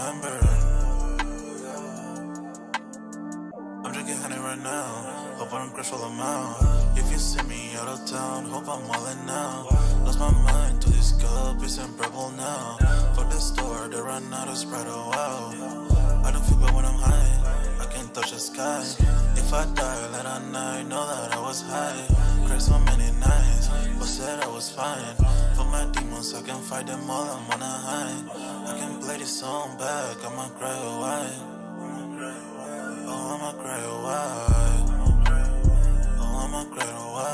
remember. I'm drinking honey right now, hope I don't crash all amount. If you see me out of town, hope I'm wildin' now. Lost my mind to this cup, it's unbearable now. Fuck the store, they run out of Sprite, oh wow. I don't feel bad when I'm high, I can't touch the sky. If I die late at night, know that I was high. Cried so many nights, but said I was fine. For my demons, I can fight them all, I'm on a high. I can play this song back, I'ma cry or why. Oh, I'ma cry or why. Oh, I'ma cry or why.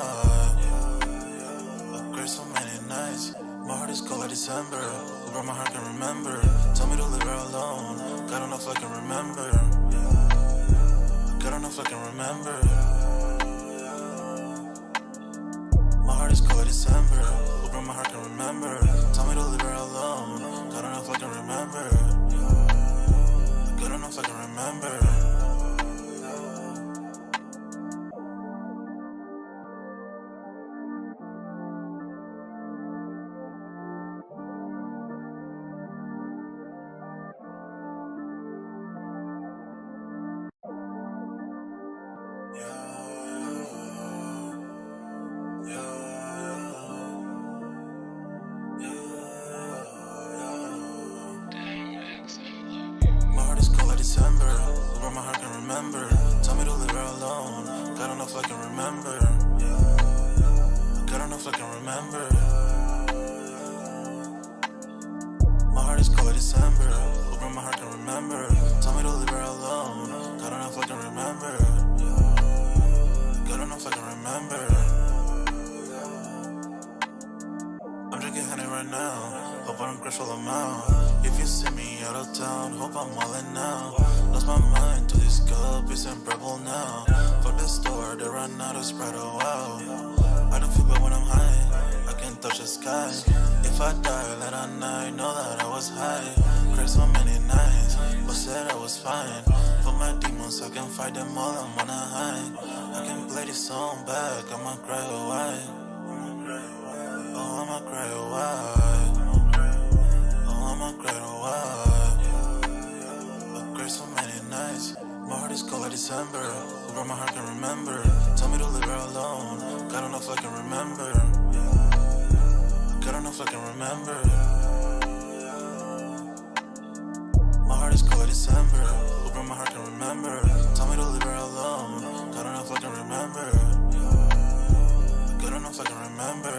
I cried so many nights, my heart is cold like December. Who broke my heart can remember. Tell me to leave her alone, God don't know if I can remember. God don't know if I can remember. My heart is cold like December. Who broke my heart can remember. Tell me to leave her alone, God don't know if I can remember. God don't know if I can remember. My heart is cold like December. Who broke my heart can remember. Tell me to leave her alone, God don't know if I can remember. God don't know if I can remember. My heart is cold like December. Who broke my heart can remember. Tell me to leave her alone, God don't know if I can remember. God don't know if I can remember. I'm drinking honey right now, hope I don't crash all amount. If you see me out of town, hope I'm wildin' now. Lost my mind to this cup, it's unbearable now. Fuck the store, they run out of Sprite, oh wow. I don't feel bad when I'm high, I can't touch the sky. If I die late at night, know that I was high. Cried so many nights, but said I was fine. For my demons, I can fight them all, I'm on a high. I can play this song back, I'ma cry or why. Oh, I'ma cry or why. Oh, I'ma cry or why. I cried so many nights, my heart is cold like December. Who broke my heart can remember. Tell me to leave her alone, God don't know if I can remember. God don't know if I can remember. My heart is cold like December. Who broke my heart can remember. Tell me to leave her alone, God don't know if I can remember. God don't know if I can remember.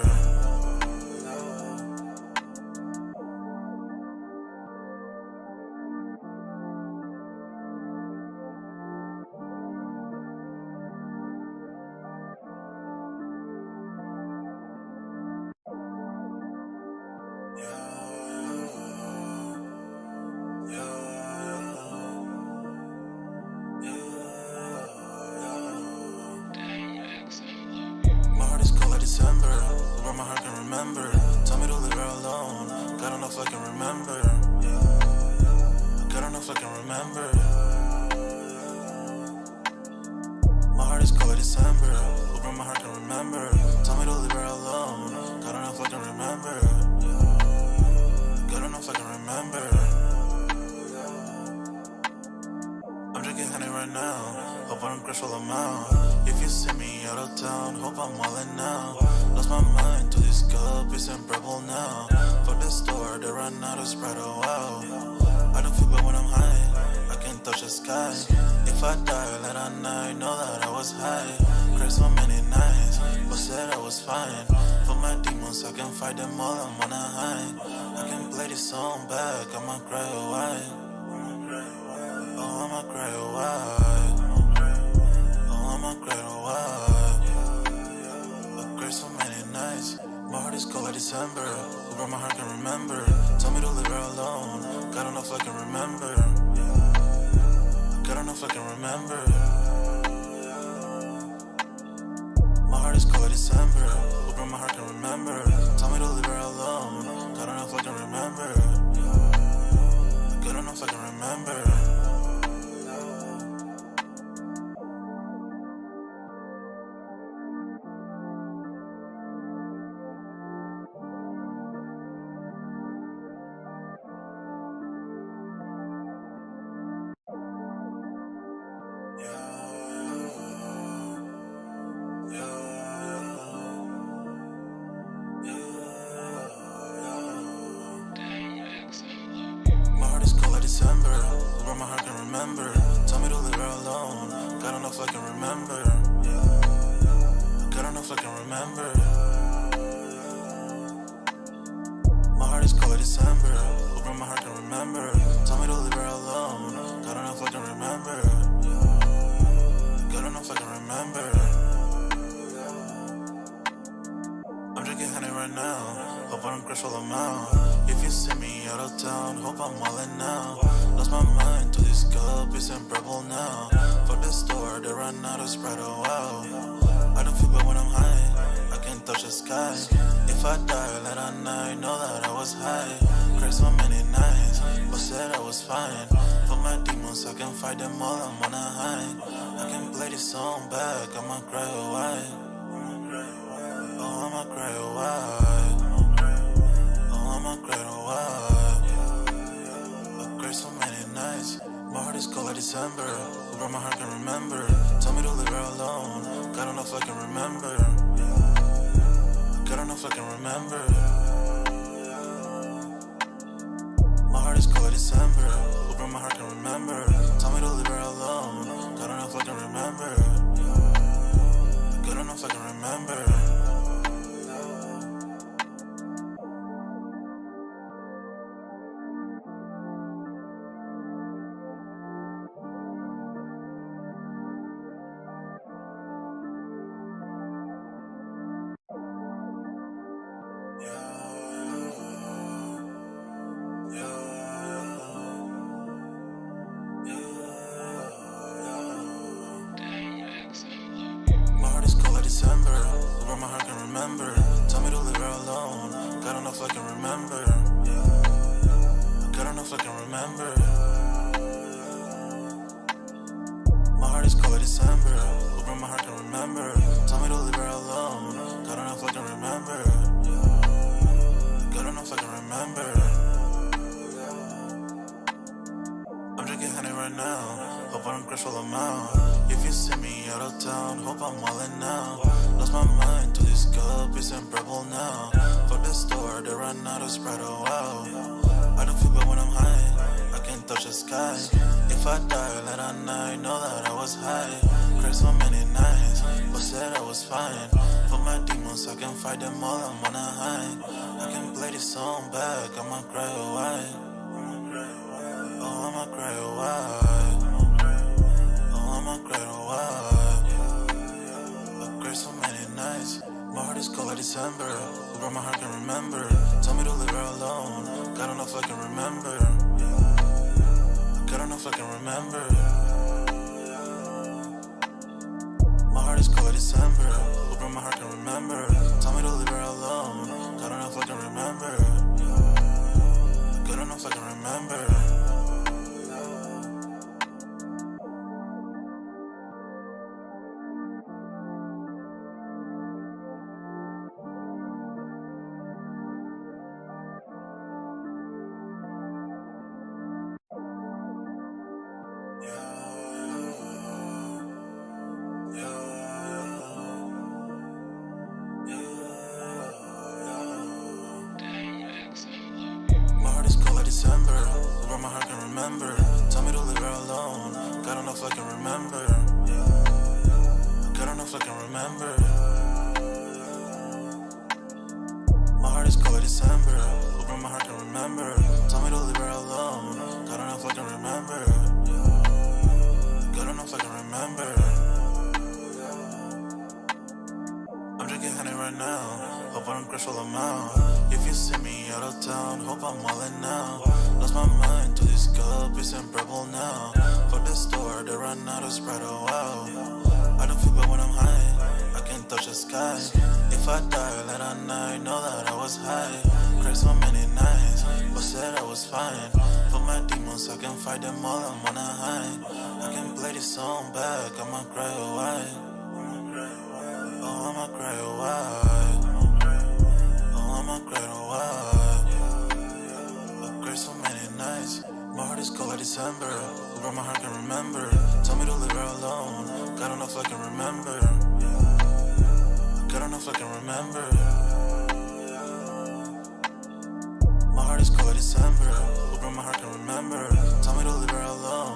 My heart is cold like December. Who broke my heart can remember. Tell me to leave her alone, God don't know if I can remember. God don't know if I can remember. My heart is cold like December. Who broke my heart can remember. Tell me to leave her alone, God don't know if I can remember. God don't know if I can remember. I'm drinking honey right now, hope I don't crash all amount. If you see me out of town, hope I'm wildin' now. Lost my mind to this cup, it's unbearable now. Fuck the store, they run out of Sprite, oh wow. I don't feel bad when I'm high, I can't touch the sky. If I die late at night, know that I was high. Cried so many nights, but said I was fine. For my demons, I can fight them all, I'm on a high. I can play this song back, I'ma cry or why. Oh, I'ma cry or why. Oh, I'ma cry or why. I cried so many nights, my heart is cold like December. Who broke my heart can remember. Tell me to leave her alone, God don't know if I can remember. God don't know if I can remember. My heart is cold like December. Who broke my heart can remember. Tell me to leave her alone, God don't know if I can remember. God don't know if I can remember. where my heart can remember. Tell me to leave her alone. God don't know if I can remember. God don't know if I can remember. My heart is cold like December. Where my heart can remember. Tell me to leave her alone. God don't know if I can remember. God don't know if I can remember. I'm drinking honey right now. Hope I don't crash all them out. If you see me out of town, hope I'm wildin' now. Lost my mind to this cup, it's unbearable now. Fuck the store, they run out of Sprite, oh wow. I don't feel bad when I'm high, I can't touch the sky. If I die late at night, know that I was high. Cried so many nights, but said I was fine. For my demons, I can fight them all, I'm on a high. I can play this song back, I'ma cry or why. Oh, I'ma cry or why. Oh, I'ma cry or why. I cried so many nights. My heart is cold like December. Where my heart can remember. Tell me to leave her alone. God don't know if I can remember. God don't know if I can remember. My heart is cold like December. Where my heart can remember. Tell me to leave her alone. God don't know if I can remember. God don't know if I can remember. My heart is cold like December. Where my heart can remember. Tell me to leave her alone. God don't know if I can remember. God don't know if I can remember. My heart is cold like December. Where my heart can remember. Tell me to leave her alone. God don't know if I can remember. God don't know if I can remember. I'm drinking honey right now. Hope I don't crash all them out. If you see me out of town, hope I'm wildin' now. Lost my mind to this cup, it's unbearable now. Fuck the store, they run out of Sprite, oh wow. I don't feel bad when I'm high, I can't touch the sky. If I die late at night, know that I was high. Cried so many nights, but said I was fine. For my demons, I can fight them all, I'm on a high. I can play this song back, I'ma cry or why. Oh, I'ma cry or why. Oh, I'ma cry or why. I cried so many nights. My heart is cold like December. Where my heart can remember. Tell me to leave her alone. God don't know if I can remember. God don't know if I can remember. My heart is cold like December. Where my heart can remember. Tell me to leave her alone. God don't know if I can remember. God don't know if I can remember. My heart is cold like December. Where my heart can remember. Tell me to leave her alone. God don't know if I can remember. God don't know if I can remember. My heart is cold like December. Where my heart can remember. Tell me to leave her alone. God don't know if I can remember. God don't know if I can remember. I'm drinking honey right now. Hope I don't crash all them out. If you see me out of town, hope I'm wildin' now. Lost my mind to this cup, it's unbearable now. Fuck the store, they run out of Sprite, oh wow. I don't feel bad when I'm high, I can't touch the sky. If I die late at night, know that I was high. Cried so many nights, but said I was fine. For my demons, I can fight them all, I'm on a high. I can play this song back, I'ma cry or why. Oh, I'ma cry or why. Oh, I'ma cry or why. I cried so many nights. My heart is cold like December. Where my heart can remember. Tell me to leave her alone. God don't know if I can remember. God don't know if I can remember. My heart is cold like December. Where my heart can remember. Tell me to leave her alone.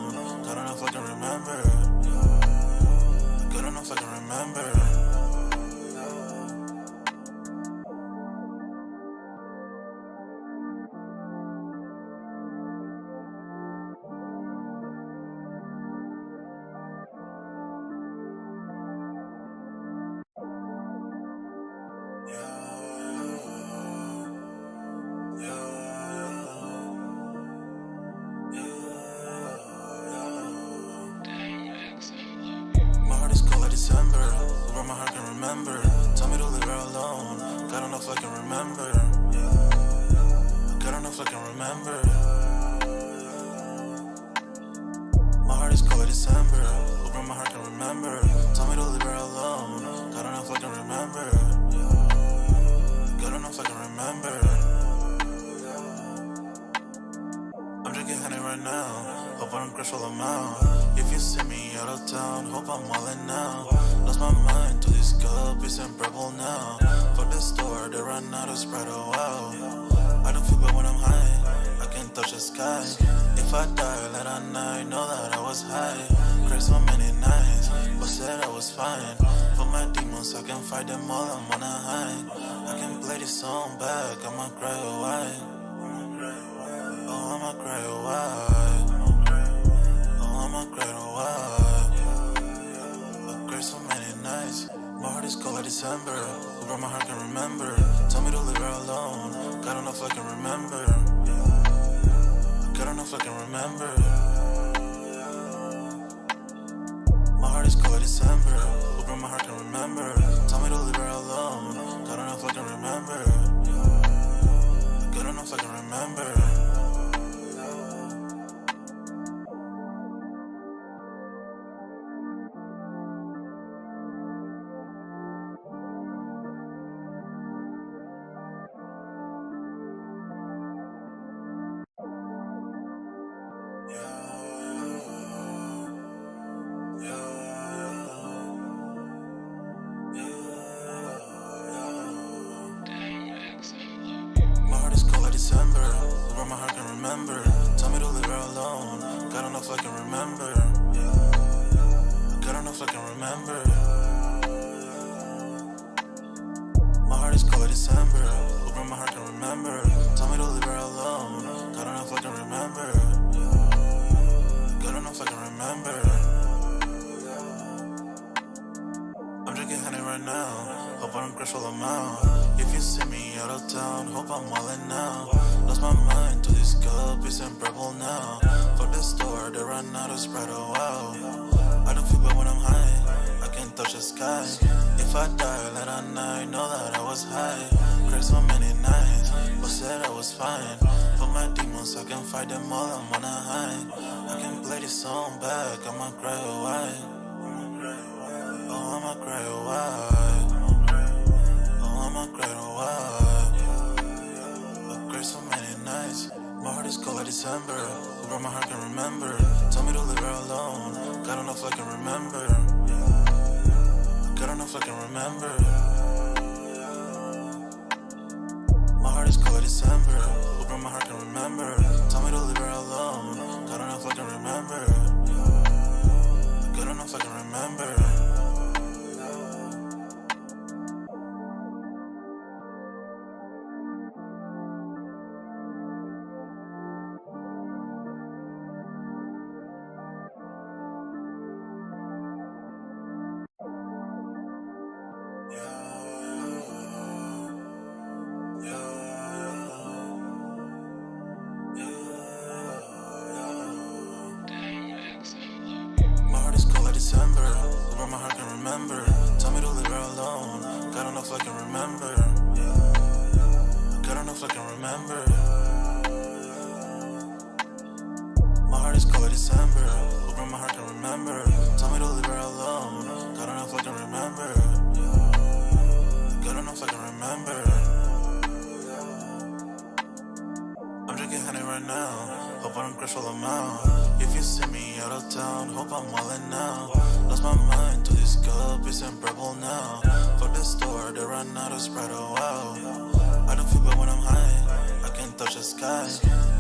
broke my heart, can remember. Tell me to leave her alone. God don't know if I can remember. God don't know if I can remember. My heart is cold like December. Who broke my heart, can remember. Tell me to leave her alone. God don't know if I can remember. God don't know if I can remember. I'm drinking honey right now. Hope I don't crash while I'm out. If you see me out of town, hope I'm wildin' now. Lost my mind to this cup, it's unbearable now. Fuck the store, they run out of Sprite, oh wow. I don't feel bad when I'm high, I can't touch the sky. If I die late at night, know that I was high. Cried so many nights, but said I was fine. For my demons, I can fight them all, I'm on a high. I can play this song back, I'ma cry or why. Oh, I'ma cry or why. Oh, I'ma cry or why. I cried so many nights. My heart is cold like December. Who broke my heart, can remember. Tell me to leave her alone. God don't know if I can remember. God don't know if I can remember. My heart is cold like December. Who broke my heart, can remember. Tell me to leave her alone. God don't know if I can remember. God don't know if I can remember. My heart is cold like December. Who broke my heart, can remember. Tell me to leave her alone. God don't know if I can remember. God don't know if I can remember. My heart is cold like December. Who broke my heart, can remember. Tell me to leave her alone. God don't know if I can remember. God don't know if I can remember. I'm drinking honey right now. Hope I don't crash while I'm out. If you see me out of town, hope I'm wildin' now. Lost my mind to this cup, it's unbearable now. Fuck the store, they run out of Sprite, oh wow. I don't feel bad when I'm high, I can't touch the sky. If I die late at night, know that I was high. Cried so many nights, but said I was fine. For my demons, I can fight them all, I'm on a high. I can play this song back, I'ma cry or why. Oh, I'ma cry or why. Oh, I'ma cry or why. I cried so many nights. My heart is cold like December. Who broke my heart, can remember. Tell me to leave her alone. God don't know if I can remember. God don't know if I can remember. My heart is cold like December. Who broke my heart, can remember. Tell me to leave her alone. God don't know if I can remember. God don't know if I can remember. My heart is cold like December. Who broke my heart, can remember. Tell me to leave her alone. God don't know if I can remember. God don't know if I can remember. My heart is cold like December. Who broke my heart, can remember. Tell me to leave her alone. God don't know if I can remember. God don't know if I can remember. I'm drinking honey right now. Hope I don't crash while I'm out. If you see me out of town, hope I'm wildin' now. Lost my mind to this cup, it's unbearable now. Fuck the store, they run out of Sprite, oh wow. I don't feel bad when I'm high, I can't touch the sky.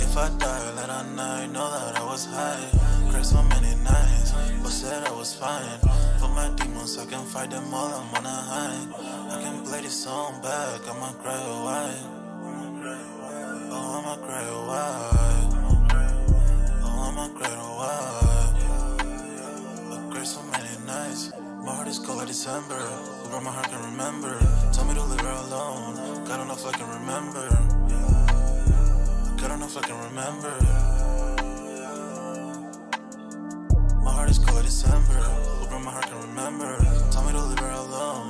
If I die late at night, know that I was high. Cried so many nights, but said I was fine. For my demons, I can fight them all, I'm on a high. I can play this song back, I'ma cry or why. Oh, I'ma cry or why. Oh, I'ma cry or why. I cried so many nights. My heart is cold like December. Who broke my heart, can remember. Tell me to leave her alone. God don't know if I can remember. God don't know if I can remember. My heart is cold like December. Who broke my heart, can remember. Tell me to leave her alone.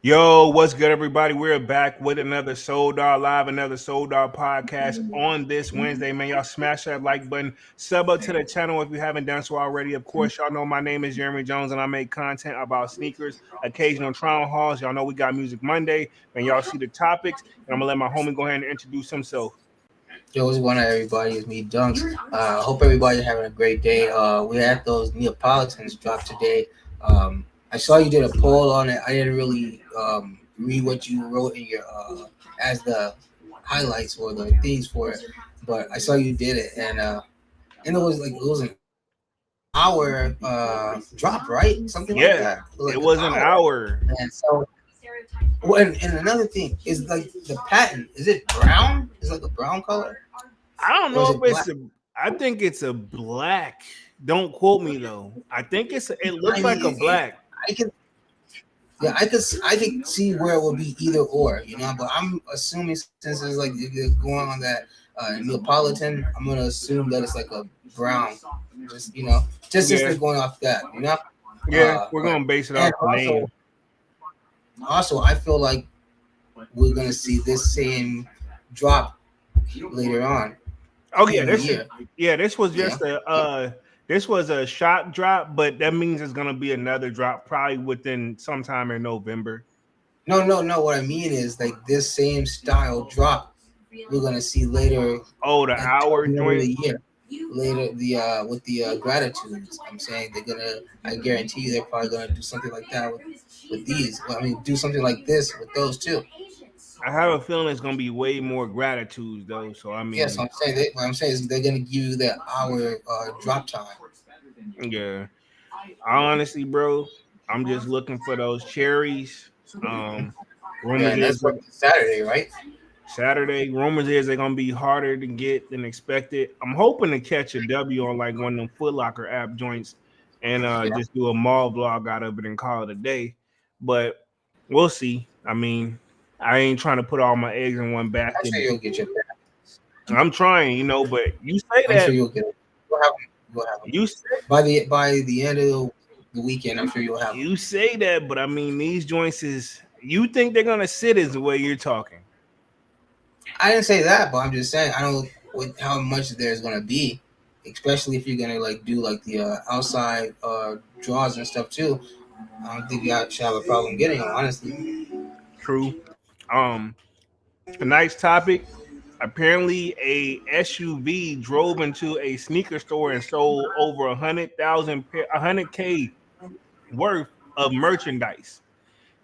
Yo, what's good, everybody? We're back with another Soul Dog Live, another Soul Dog podcast on this Wednesday. Man, y'all smash that like button, sub up to the channel if you haven't done so already. Of course, y'all know my name is Jeremy Jones, and I make content about sneakers, occasional trial hauls. Y'all know we got Music Monday, and y'all see the topics. And I'm gonna let my homie go ahead and introduce himself. Yo, what's going on, everybody? It's me, Dunks. Hope everybody's having a great day. We had those Neapolitans drop today. I saw you did a poll on it. I didn't really read what you wrote in your as the highlights or the things for it, but I saw you did it, and it was an hour drop, right? Something like Yeah, that. It was it like an was an hour, hour. and so. Well, and another thing is like the patent. Is it brown? Is it like a brown color, I don't or is know if it it's black? a. I think it's a black. Don't quote me though. I think it's. It looks I like a mean, black. I can, yeah, I could see where it would be either or, But I'm assuming since it's like if you're going on that Neapolitan, I'm gonna assume that it's like a brown, just since Yeah, they're going off that. yeah. We're But gonna base it and off the name. also, I feel like we're gonna see this same drop later on Oh yeah, in the this is year. this was Yeah. just a this was a shot drop, but that means it's gonna be another drop probably within sometime in November. No, no, no. What I mean is like this same style drop we're gonna see later Oh, the and towards hour the end of joint. the year. Later, the with the gratitudes, I'm saying they're gonna. I guarantee you, they're probably gonna do something like that with these. Well, I mean, do something like this with those too. I have a feeling it's gonna be way more gratitudes though. So I Yes, mean, I'm saying. What I'm saying is they're gonna give you that hour drop time. yeah. Honestly, bro, I'm just looking for those cherries. Um, Yeah, rumors and that's is what Saturday, right? Saturday. Rumors is they're gonna be harder to get than expected. I'm hoping to catch a W on like one of them Foot Locker app joints and Yeah, just do a mall vlog out of it and call it a day. But we'll see. I mean, I ain't trying to put all my eggs in one I'm basket. sure you'll get your back. I'm trying, but you say I'm sure that you'll get it. You'll have them. You'll have them you say by the end of the weekend. I'm sure you'll have them. you say that, but I mean these joints is you think they're gonna sit is the way you're talking. I didn't say that, but I'm just saying I don't know how much there's gonna be, especially if you're gonna like do like the outside draws and stuff too. I don't think you should have a problem getting them, honestly. True. Um, a nice topic. Apparently, a SUV drove into a sneaker store and sold over 100K worth of merchandise.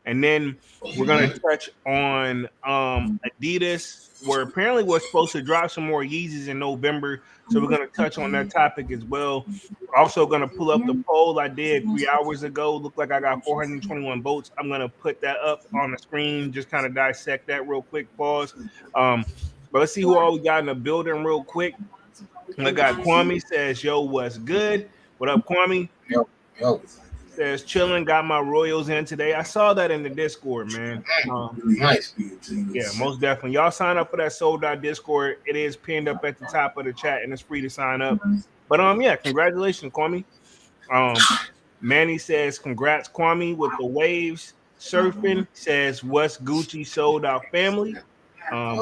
And then we're gonna Mm-hmm. touch on Adidas, where apparently we're supposed to drop some more Yeezys in November. So we're gonna touch on that topic as well. Also gonna pull up the poll I did 3 hours ago. Looked like I got 421 votes. I'm gonna put that up on the screen, just kind of dissect that real quick. Pause. Um, but let's see who all we got in the building real quick. I got Kwame says, "Yo, what's good? What up, Kwame?" Yo, yo, Says chilling, got my Royals in today. I saw that in the Discord, man. nice. Yeah, most definitely. Y'all sign up for that sold out Discord. It is pinned up at the top of the chat and it's free to sign up. But yeah, congratulations, Kwame. Um Manny says, congrats, Kwame, with the waves. Surfing says, what's Gucci sold out family? Um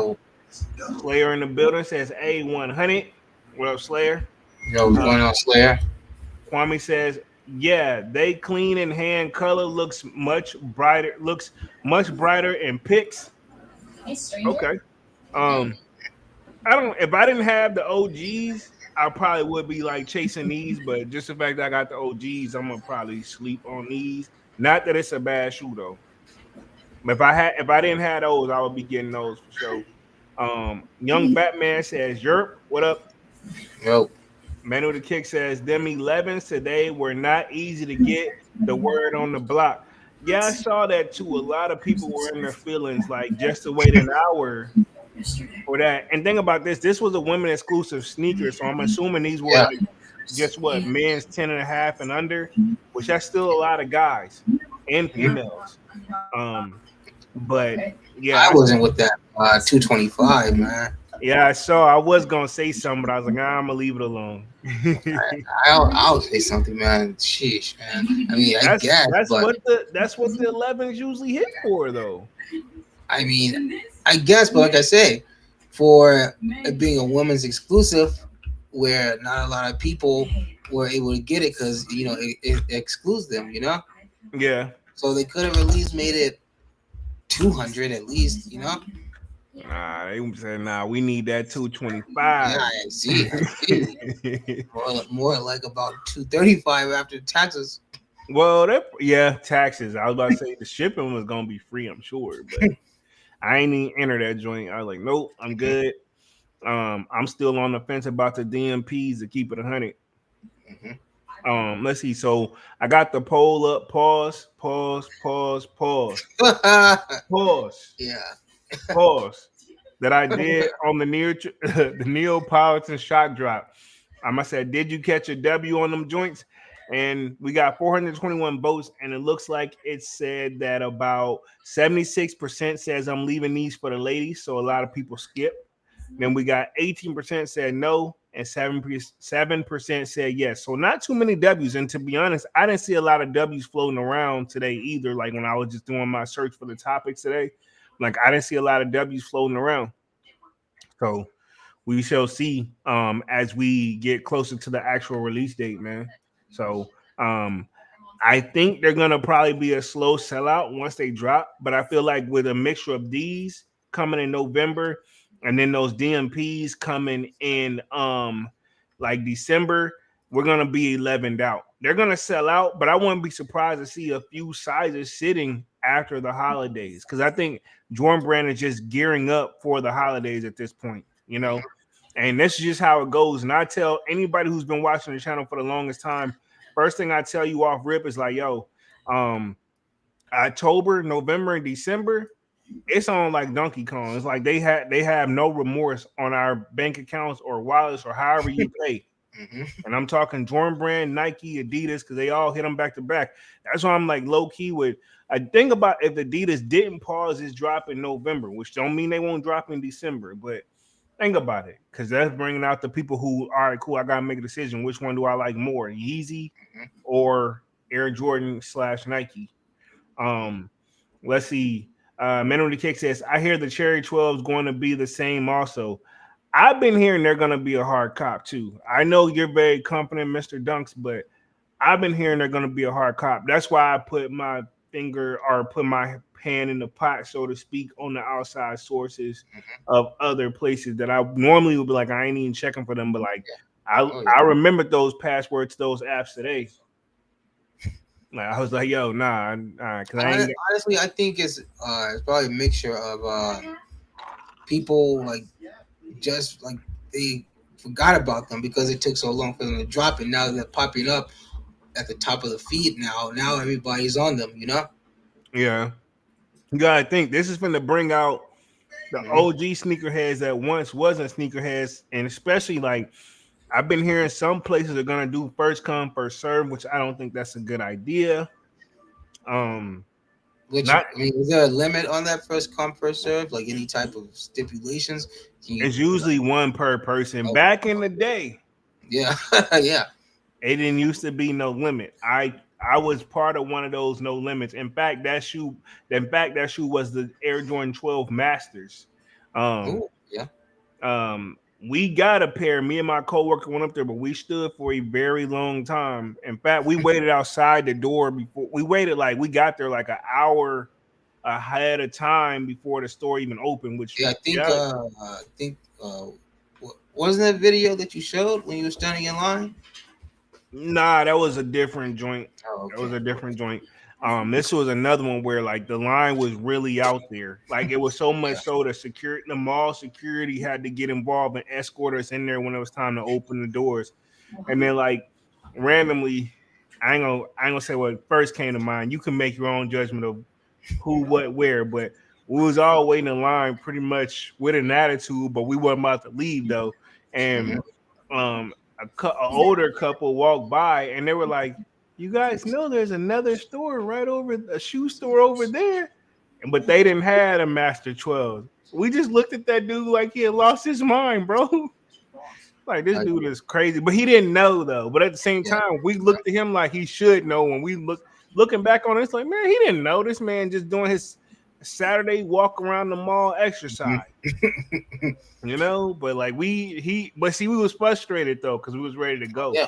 Yo, Slayer in the building says A100. What up, Slayer? yo, what's Uh going on, Slayer? Kwame says, yeah, they clean in hand color looks much brighter in pics. Okay. Um, I don't if I didn't have the OGs, I probably would be like chasing these, but just the fact that I got the OGs, I'm gonna probably sleep on these. Not that it's a bad shoe though. But if I didn't have those, I would be getting those for sure. Young Batman says, Yerp, what up? Yo, Manu the Kick says, them 11s today were not easy to get the word on the block. Yeah, I saw that too. A lot of people were in their feelings, like just to wait an hour for that. And think about this was a women exclusive sneaker. So I'm assuming these were yeah. like just what men's 10 and a half and under, which that's still a lot of guys and Mhm. females. Um, but yeah, I wasn't with that 225, man. Yeah, I saw. I was gonna say something, but I was like, nah, I'm gonna leave it alone. I'll say something, man. Sheesh, man. I mean, I guess, but That's what the 11s usually hit for, though. I mean, I guess, but like I say, for it being a women's exclusive, where not a lot of people were able to get it because it excludes them, Yeah. so they could have at least made it 200 at least. Nah, they said, nah, we need that Yeah, 225. I see. More like about 235 after taxes. Well, yeah, taxes. I was about to say the shipping was gonna be free, I'm sure, but I ain't even enter that joint. I was like, nope, I'm good. I'm still on the fence about the DMPs to keep it 100. Hmm. Let's see. So I got the poll up. Pause. Pause. Pause. Pause. Pause. Yeah. Pause. That I did on the the Neapolitan shock drop. I said, did you catch a W on them joints? And we got 421 votes, and it looks like it said that about 76% says I'm leaving these for the ladies. So a lot of people skip. Then we got 18% said no, and 7% said yes. So not too many W's. And to be honest, I didn't see a lot of W's floating around today either. Like when I was just doing my search for the topics today, like I didn't see a lot of W's floating around. So we shall see as we get closer to the actual release date, man. So I think they're gonna probably be a slow sellout once they drop, but I feel like with a mixture of these coming in November and then those DMPs coming in like December, we're gonna be 11'd out. They're gonna sell out, but I wouldn't be surprised to see a few sizes sitting after the holidays because I think Jordan Brand is just gearing up for the holidays at this point. And this is just how it goes. And I tell anybody who's been watching the channel for the longest time, first thing I tell you off rip is like, yo, um, October, November, and December, it's on like Donkey Kong. It's like they have no remorse on our bank accounts or wallets or however you pay. Hmm. And I'm talking Jordan Brand, Nike, Adidas, because they all hit them back to back. That's why I'm like low key with. I think about if Adidas didn't pause its drop in November, which don't mean they won't drop in December, but think about it, because that's bringing out the people who, all right, cool, I gotta make a decision. Which one do I like more, Yeezy or Air Jordan slash Nike? Um, let's see. Men on the Kick says, I hear the Cherry 12 is going to be the same also. I've been hearing they're going to be a hard cop too. I know you're very confident, Mr. Dunks, but I've been hearing they're going to be a hard cop. That's why I put my finger or put my hand in the pot, so to speak, on the outside sources of other places that I normally would be like, I ain't even checking for them, but like Oh I yeah. remembered those passwords, those apps today. Like I was like, yo, nah, because I ain't. Honestly, I think it's probably a mixture of people like just like they forgot about them because it took so long for them to drop, and now they're popping up at the top of the feed now. Now everybody's on them. Yeah, you gotta think this is going to bring out the Hmm. OG sneakerheads that once wasn't sneakerheads, and especially like I've been hearing some places are gonna do first come first serve, which I don't think that's a good idea. Um, Which not I mean, is there a limit on that first come first serve? Like any type of stipulations? Can you it's usually one per person. oh, Back in the day, yeah, yeah. it didn't used to be no limit. I was part of one of those no limits. In fact, that shoe was the Air Jordan 12 Masters. Um, Oh, yeah. we got a pair. Me and my coworker went up there, but we stood for a very long time. In fact, we waited outside the door before we waited. Like we got there like an hour ahead of time before the store even opened. Which Yeah, yeah, I think wasn't that video that you showed when you were standing in line? nah, that was a different joint. Oh, That was okay. a different joint. This was another one where like the line was really out there. Like it was so much Yeah. so the mall security had to get involved and escort us in there when it was time to open the doors. And then like randomly, I ain't gonna say what first came to mind. You can make your own judgment of who, what, where, but we was all waiting in line pretty much with an attitude, but we weren't about to leave though. And Hmm. a older couple walked by and they were like, "You guys know there's another store right over a shoe store over there," but they didn't have a Master 12. We just looked at that dude like he had lost his mind, bro. Like this I, dude is crazy, but he didn't know though. But at the same yeah. time, we looked at him like he should know. When we looking back on it, it's like, man, he didn't know. This man just doing his Saturday walk around the mall exercise, you know. But like but see, we was frustrated though because we was ready to go. Yeah,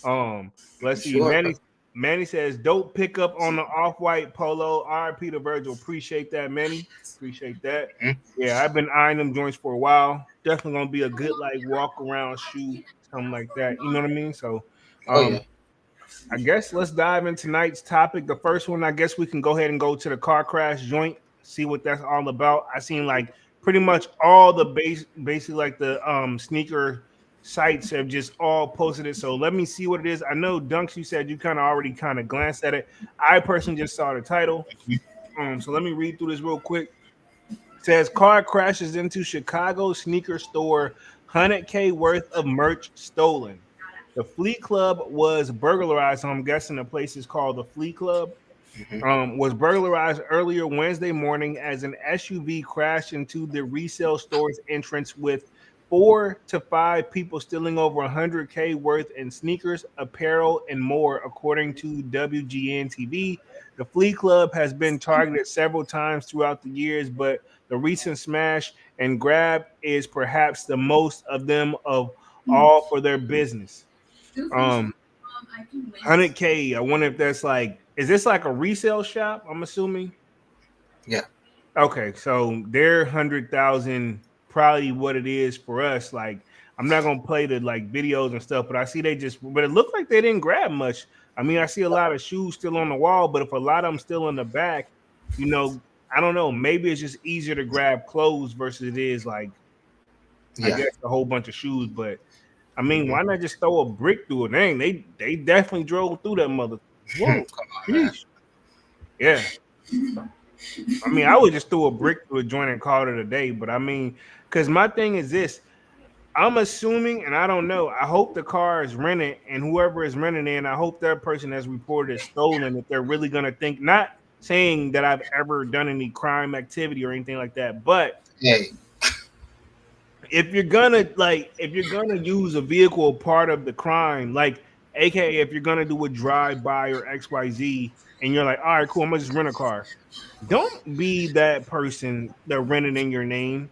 Um, let's see, sure. Manny says, "Dope pickup on the off-white polo." RP to Virgil. Appreciate that, Manny. Appreciate that. Mhm. Yeah, I've been eyeing them joints for a while. Definitely gonna be a good like walk around shoe, something like that. You know what I mean? So, Oh yeah. um, I guess let's dive into tonight's topic. The first one, I guess we can go ahead and go to the car crash joint, see what that's all about. I seen like pretty much all the basically like the sneaker sites have just all posted it. So let me see what it is. I know Dunks, you said you kind of already kind of glanced at it. I personally just saw the title. So let me read through this real quick. It says car crashes into Chicago sneaker store, 100K worth of merch stolen. The Fleet Club was burglarized. So I'm guessing the place is called the Fleet Club. Hmm. Was burglarized earlier Wednesday morning as an SUV crashed into the resale store's entrance with 4 to 5 people stealing over 100K worth in sneakers, apparel, and more, according to WGN TV. The Flea Club has been targeted several times throughout the years, but the recent smash and grab is perhaps the most of them of all for their business. 100K. I wonder if that's like, is this like a resale shop? I'm assuming. Yeah. Okay, so their 100,000 probably what it is for us. Like, I'm not gonna play the like videos and stuff, but I see they just, but it looked like they didn't grab much. I mean, I see a lot of shoes still on the wall, but if a lot of them still in the back, you know, I don't know. Maybe it's just easier to grab clothes versus it is like, I Yeah. guess, a whole bunch of shoes. But I mean, Hmm. why not just throw a brick through it? Dang, they definitely drove through that mother. Whoa, Come on, man. sheesh. Yeah. I mean, I would just throw a brick through a joint and call it a day. But I mean, because my thing is this, I'm assuming, and I don't know. I hope the car is rented, and whoever is renting it, and I hope that person that's reported is stolen. If they're really gonna think, not saying that I've ever done any crime activity or anything like that, but Hey. if you're gonna use a vehicle part of the crime, like aka if you're gonna do a drive by or XYZ, and you're like, all right, cool, I'm gonna just rent a car. Don't be that person that rented in your name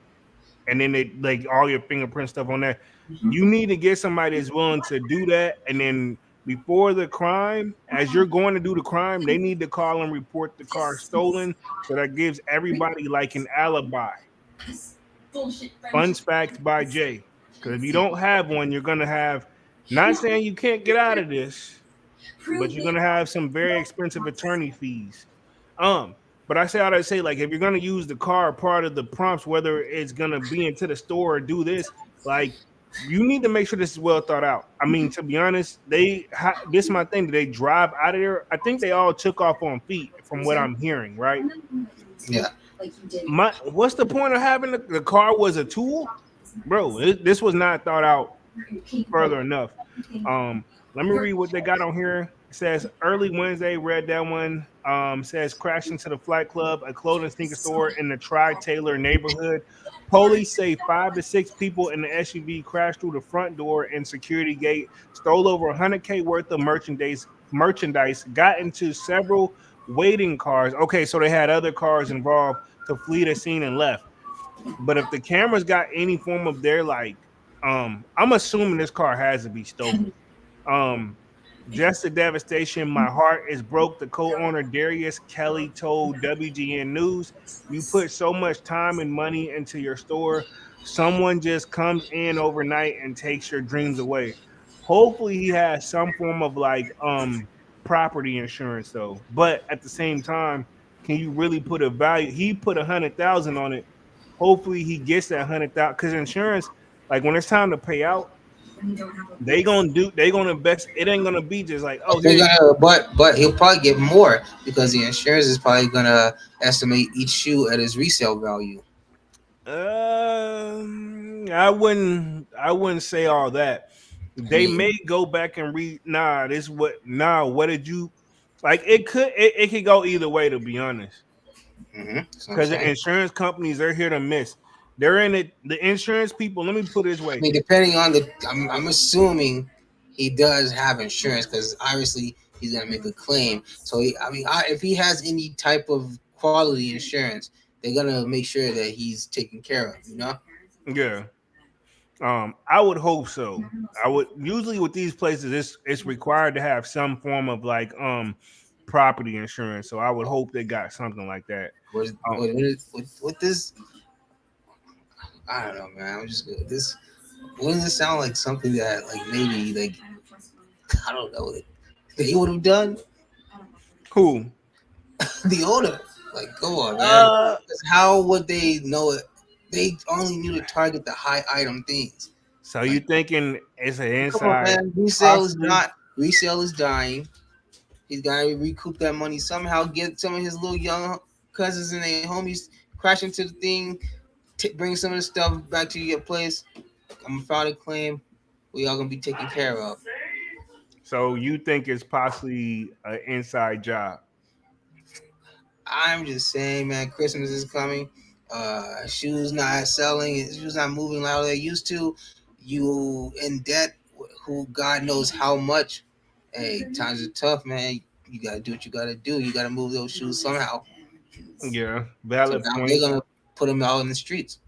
and then they like all your fingerprint stuff on that. You need to get somebody that's willing to do that, and then before the crime, as you're going to do the crime, they need to call and report the car stolen, so that gives everybody like an alibi. Fun facts by Jay. Because if you don't have one, you're gonna have. Not saying you can't get out of this, but you're gonna have some very expensive attorney fees. Um, but I say all that to say, like, if you're gonna use the car part of the prompts, whether it's gonna be into the store or do this, like, you need to make sure this is well thought out. I mean, to be honest, this is my thing. They drive out of there. I think they all took off on feet, from what I'm hearing. Right? Yeah. What's the point of having the car was a tool, bro? This was not thought out further enough. Let me read what they got on here. It says early Wednesday, read that one. Says crashed into the Flight Club, a clothing sneaker store in the Tri-Taylor neighborhood. Police say 5 to 6 people in the SUV crashed through the front door and security gate, stole over 100K worth of merchandise, got into several waiting cars. Okay, so they had other cars involved to flee the scene and left. But if the cameras got any form of their like, I'm assuming this car has to be stolen. Um, just the devastation. My heart is broke. The co-owner Darius Kelly told WGN News, "You put so much time and money into your store. Someone just comes in overnight and takes your dreams away." Hopefully, he has some form of like property insurance though. But at the same time, can you really put a value? He put 100,000 on it. Hopefully, he gets that 100,000 because insurance, like when it's time to pay out, they gonna invest. It ain't gonna be just like, But oh, they're here. gonna, but he'll probably get more because the insurance is probably gonna estimate each shoe at its resale value. I wouldn't say all that. I They mean, may go back and read. Nah, this what. Nah, what did you like? It could go either way. To be honest, That's what I'm because the saying. insurance companies are here to miss. They're in it. The insurance people. Let me put it this I way. mean, depending on the, I'm assuming he does have insurance because obviously he's gonna make a claim. So if he has any type of quality insurance, they're gonna make sure that he's taken care of. You know. Yeah. I would hope so. I would usually with these places, it's required to have some form of like property insurance. So I would hope they got something like that. What, Um, what this? I don't know, man. I'm just this. Wouldn't this sound like something that like maybe like I don't know they would have done cool. the owner? Like, come on, man. Uh, 'Cause how would they know it? They only knew to target the high item things. so you Like, thinking it's an come on, inside, man. Resale is possibly? not. Resale is dying. He's got to recoup that money somehow. Get some of his little young cousins and their homies crash into the thing. Bring some of the stuff back to your place. I'm gonna file a claim. We all gonna be taken care of. So you think it's possibly an inside job? I'm just saying, man. Christmas is coming. Shoes not selling. Shoes not moving like they used to. You in debt? Who God knows how much. Hey, times are tough, man. You gotta do what you gotta do. You gotta move those shoes somehow. Yeah, So valid now they're point. gonna put them out in the streets.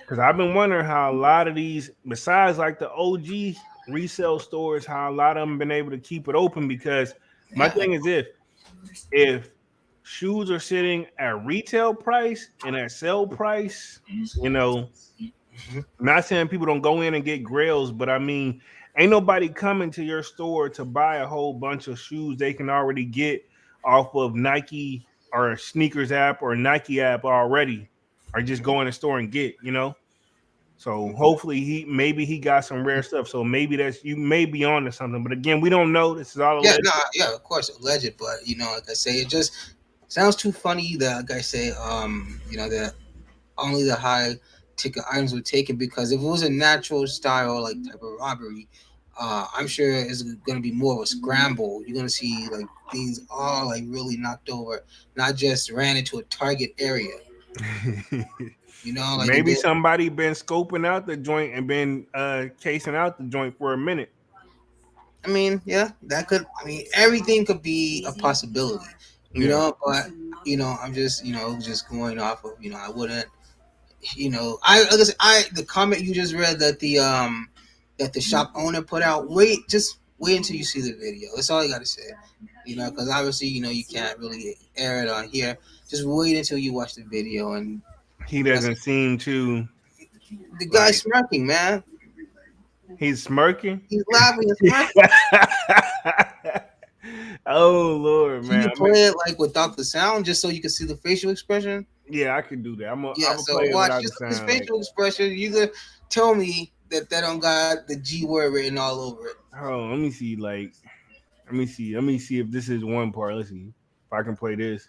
Because I've been wondering how a lot of these, besides like the OG resale stores, how a lot of them been able to keep it open. Because my Yeah, thing is, if shoes are sitting at retail price and at sale price, you know, mhm. I'm not saying people don't go in and get grails, but I mean, ain't nobody coming to your store to buy a whole bunch of shoes they can already get off of Nike or sneakers app or Nike app already, or just go in the store and get, you know. So hopefully maybe he got some rare stuff. So maybe that's you may be on to something. But again, we don't know. This is all Yeah, alleged. no, yeah, of course, alleged, but like I say, it just sounds too funny that, like I say, that only the high ticket items were taken because if it was a natural style like type of robbery, I'm sure it's going to be more of a scramble. You're going to see like things all like really knocked over, not just ran into a target area. Like they Maybe did. somebody been scoping out the joint and been casing out the joint for a minute. I mean, yeah, that could. I mean, everything could be a possibility. Yeah. But I'm just just going off of I wouldn't. I like I said, the comment you just read that the shop owner put out. Just wait until you see the video. That's all I gotta say. Because obviously you can't really air it on here. Just wait until you watch the video and He that's doesn't seem to the guy like smirking, man. he's smirking. He's laughing and smirking. Oh Lord, Can man. you play it like without the sound, just so you can see the facial expression? Yeah, I can do that. I'm Yeah. gonna So play it watch without the just his sound. Like, facial expression. You gonna tell me that don't got the G word written all over it? oh, let me see. Like, let me see. Let me see if this is one part. Let's see if I can play this.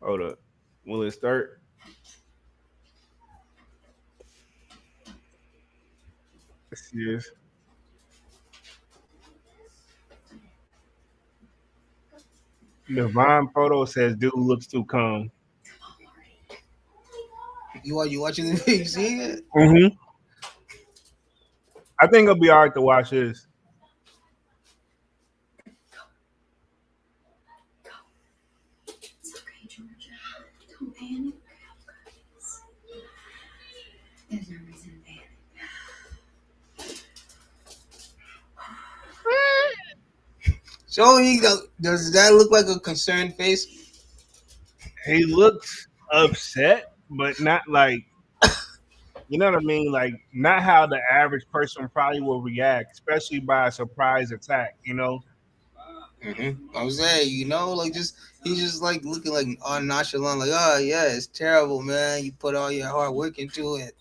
Hold up. Will it start? Let's see this. Divine photo says dude looks too calm. You watching the video? You seeing it? Mm-hmm. I think it'll be all right to watch this. So does that look like a concerned face? He looks upset, but not like you know what I mean. Like not how the average person probably will react, especially by a surprise attack. You know. I was saying, like just he's just like looking like all nonchalant, like, oh yeah, it's terrible, man. You put all your hard work into it.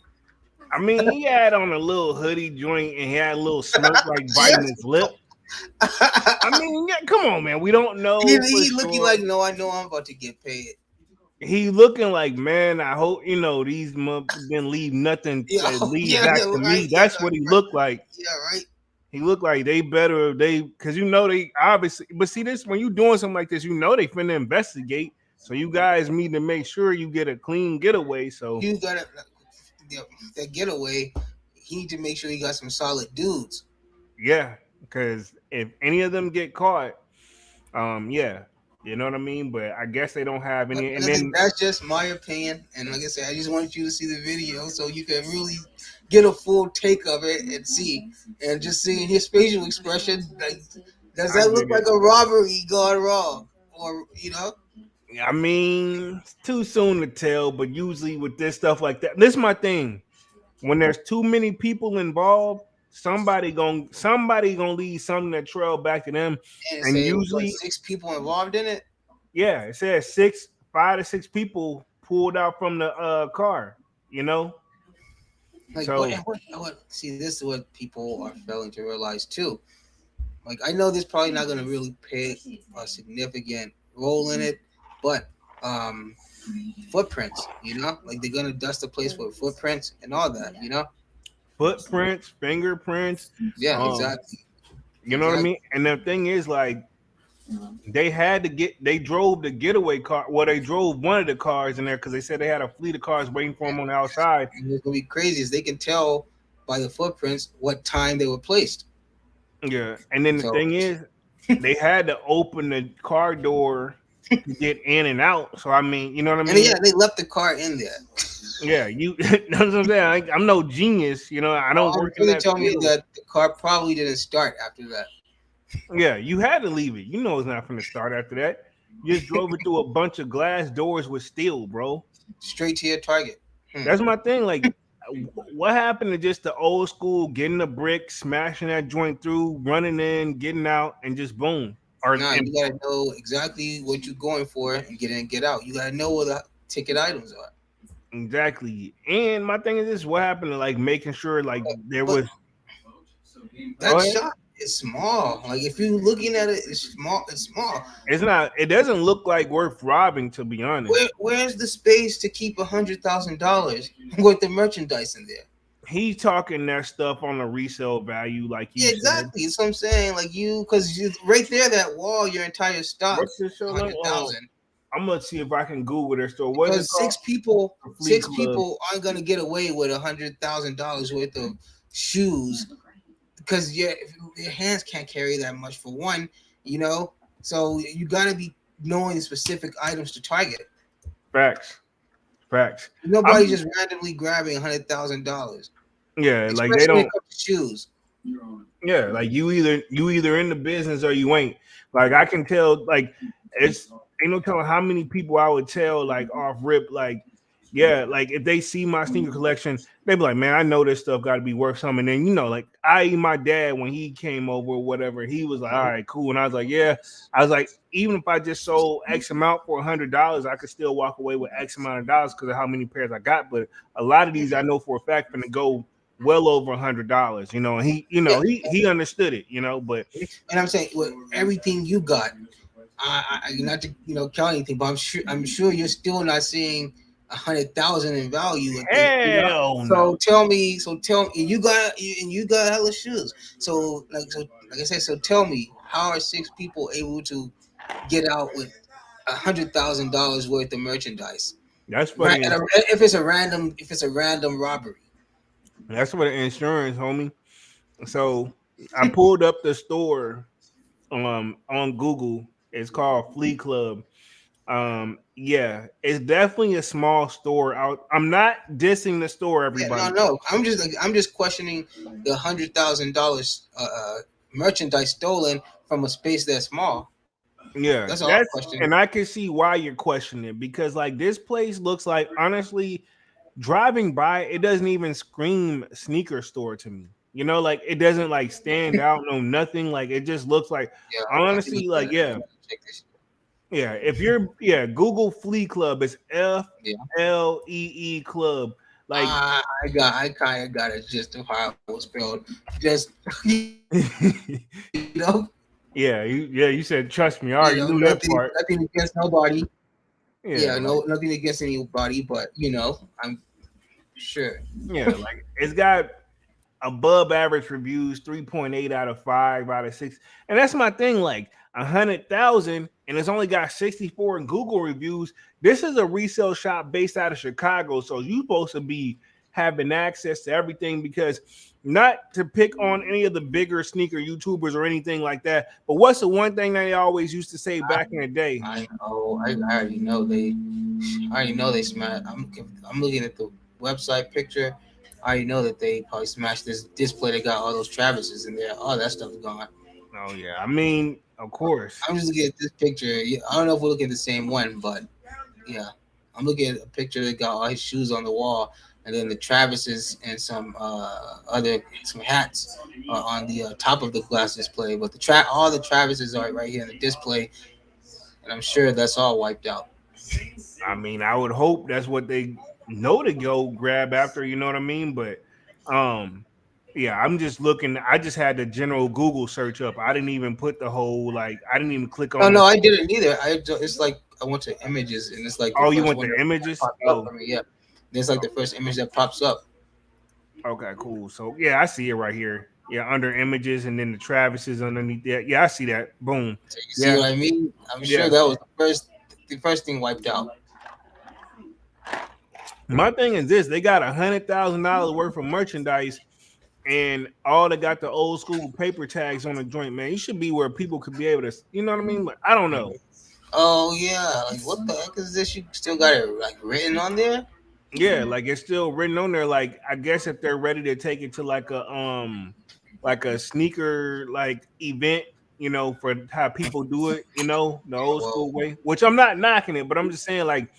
I mean, he had on a little hoodie joint and he had a little smirk like biting Yes. his lip. I mean, yeah, come on, man. We don't know for he looking sure. like, no, I know I'm about to get paid. He looking like, man, I hope these didn't leave nothing Yeah, to leave yeah, back yeah, to right, me. yeah, That's what he looked like. yeah, right. He looked like they better they because they obviously. But see this when you doing something like this, they finna investigate. So you guys need to make sure you get a clean getaway. So You gotta that getaway. He need to make sure he got some solid dudes. yeah, because if any of them get caught, yeah, you know what I mean. But I guess they don't have But any. And like I said, then that's just my opinion. And like I said, I just wanted you to see the video so you can really get a full take of it and see. And just seeing his facial expression, like, does I that look get like it. a robbery gone wrong? Or, you know? I mean, it's too soon to tell. But usually with this stuff like that, this is my thing. When there's too many people involved, somebody gonna leave something that trail back to them. And And say, what, usually, 6 people involved in it? yeah, it says 5 to 6 people pulled out from the car. You know, Like, so see, this is what people are failing to realize too. Like, I know this probably not going to really play a significant role in it, but um, footprints, like they're going to dust the place with footprints and all that. footprints, fingerprints, Yeah, um, exactly. you know what I Exactly. mean. And the thing is, like, they drove the getaway car. Well, they drove one of the cars in there because they said they had a fleet of cars waiting for them on the outside. And what's going to be crazy is they can tell by the footprints what time they were placed. Yeah, and then the So, thing is, they had to open the car door to get in and out. So I mean, you know what I and mean? yeah, they left the car in there. Yeah, you. That's what I'm saying. I'm no genius. You know, I don't I'm work in really that telling you field. that the car probably didn't start after that. Yeah, you had to leave it. You know, it's not going to start after that. You just drove it through a bunch of glass doors with steel, bro. Straight to your target. That's my thing. Like, what happened to just the old school getting a brick, smashing that joint through, running in, getting out, and just boom? Or Nah, and you gotta know exactly what you're going for and get in and get out. You gotta know where the ticket items are. exactly. And my thing is this: what happened to like making sure like there But was? Go that ahead. shot is small. Like if you're looking at it, it's small. It's small. It's not. It doesn't look like worth robbing, to be honest. Where's the space to keep $100,000 worth of merchandise in there? He's talking that stuff on the resale value, like you Yeah, said. exactly. That's what I'm saying. Like because you right there, that wall, your entire stock, What's this show like? 100,000. I'm gonna see if I can Google their store. What's it Because called? six people, The Fleet six Club. people aren't gonna get away with $100,000 worth of shoes because your hands can't carry that much for one, you know. So you gotta be knowing the specific items to target. Facts. Facts. Nobody's I'm just randomly grabbing $100,000, yeah, like they especially when don't it comes to shoes. yeah, like you either in the business or you ain't. Like I can tell like it's ain't no telling how many people I would tell like off rip, like, yeah, like if they see my sneaker collection, they be like, man, I know this stuff gotta be worth something. And then like my dad when he came over or whatever, he was like, all right, cool. And I was like, yeah. I was like, even if I just sold X amount for $100, I could still walk away with X amount of dollars because of how many pairs I got. But a lot of these I know for a fact gonna go well over $100, and Yeah, he understood it, but and I'm saying with everything you got, I not to count anything, but I'm sure you're still not seeing 100,000 in value. hell So no. tell me, you got hella shoes. So like I said, so tell me, how are 6 people able to get out with $100,000 worth of merchandise? That's for Right, the if it's a random robbery. that's for the insurance, homie. So I pulled up the store on Google. It's called Flea Club. Yeah, it's definitely a small store out. I'm not dissing the store, Yeah, everybody. no. I'm just questioning the $100,000 merchandise stolen from a space that's small. That's Yeah, all I'm that's questioning. and I can see why you're questioning it because like this place looks like honestly driving by it doesn't even scream sneaker store to me. Like it doesn't like stand out, no nothing. Like it just looks like Yeah, I can look honestly, at like it. yeah, Check this. yeah. If you're Google Flea Club, it's Yeah. FLEE Club. Like I kind of got it just of how it was spelled. Just you know, you said trust me. I already knew that nothing part. nothing against nobody. Yeah, Yeah, like no, nothing against anybody, but I'm sure. yeah, like it's got above average reviews, 3.8 out of 5 out of 6. And that's my thing. Like, 100,000 and it's only got 64 in Google reviews. This is a resale shop based out of Chicago, so you supposed to be having access to everything because not to pick on any of the bigger sneaker YouTubers or anything like that. But what's the one thing they always used to say back in the day? I know. I already know they. I already know they smashed. I'm looking at the website picture. I already know that they probably smashed this display. They got all those Travises in there. All that stuff's gone. Oh yeah, I mean, of course. I'm just looking at this picture. I don't know if we're looking at the same one, but yeah, I'm looking at a picture that got all his shoes on the wall, and then the Travises and some hats are on the top of the glass display. But all the Travises are right here in the display, and I'm sure that's all wiped out. I mean, I would hope that's what they know to go grab after, you know what I mean? But um yeah, I'm just looking. I just had the general Google search up. I didn't even put the whole like I didn't even click No, on the no, I didn't either. It's like I went to images, and it's like the oh, you first want one the that images? popped up Oh, for me. Yeah, and it's like the first image that pops up. okay, cool. So yeah, I see it right here. Yeah, under images and then the Travis is underneath that. Yeah, I see that. Boom. So you see Yeah, what I mean? I'm sure yeah. that was the first thing wiped out. My thing is this: they got $100,000 worth of merchandise, and all they got the old school paper tags on the joint. Man, you should be where people could be able to, you know what I mean? But I don't know. Oh yeah, like what the heck is this? You still got it like written on there? Yeah, like it's still written on there. Like I guess if they're ready to take it to like a sneaker like event, you know, for how people do it, you know, the old Well, school way. Which I'm not knocking it, but I'm just saying like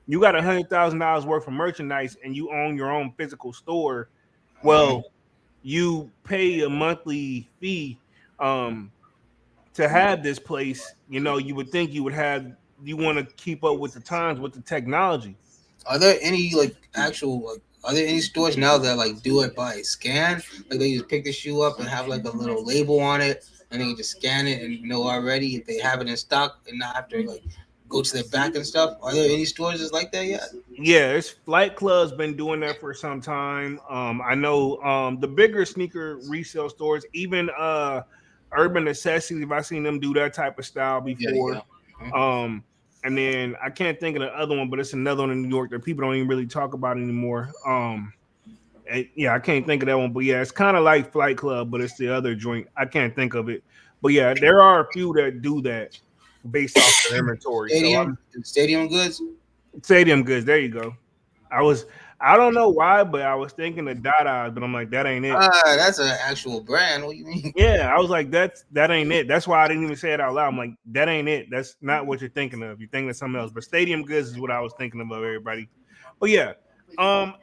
you got $100,000 worth of merchandise and you own your own physical store. mhm. Well, you pay a monthly fee um to have this place. You know, you would think you want to keep up with the times with the technology. Are there any like actual like? Are there any stores now that like do it by scan? Like they just pick the shoe up and have like a little label on it, and they can just scan it and know already if they have it in stock and not have to like go to their back and stuff. Are there any stores that's like that yet? Yeah, it's Flight Club's been doing that for some time. I know the bigger sneaker resale stores, even Urban Necessities, I've seen them do that type of style Yeah, yeah. before. Um, and then I can't think of the other one, but it's another one in New York that people don't even really talk about anymore. Yeah, I can't think of that one, but yeah, it's kind of like Flight Club, but it's the other joint. I can't think of it, but yeah, there are a few that do that based off their inventory. So Stadium, I'm stadium goods. Stadium Goods. There you go. I was I don't know why, but I was thinking of Dada, but I'm like, that ain't it. Ah, that's an actual brand. What do you mean? Yeah, I was like, that ain't it. That's why I didn't even say it out loud. I'm like, that ain't it. That's not what you're thinking of. You're thinking of something else. But Stadium Goods is what I was thinking of everybody. But yeah, um,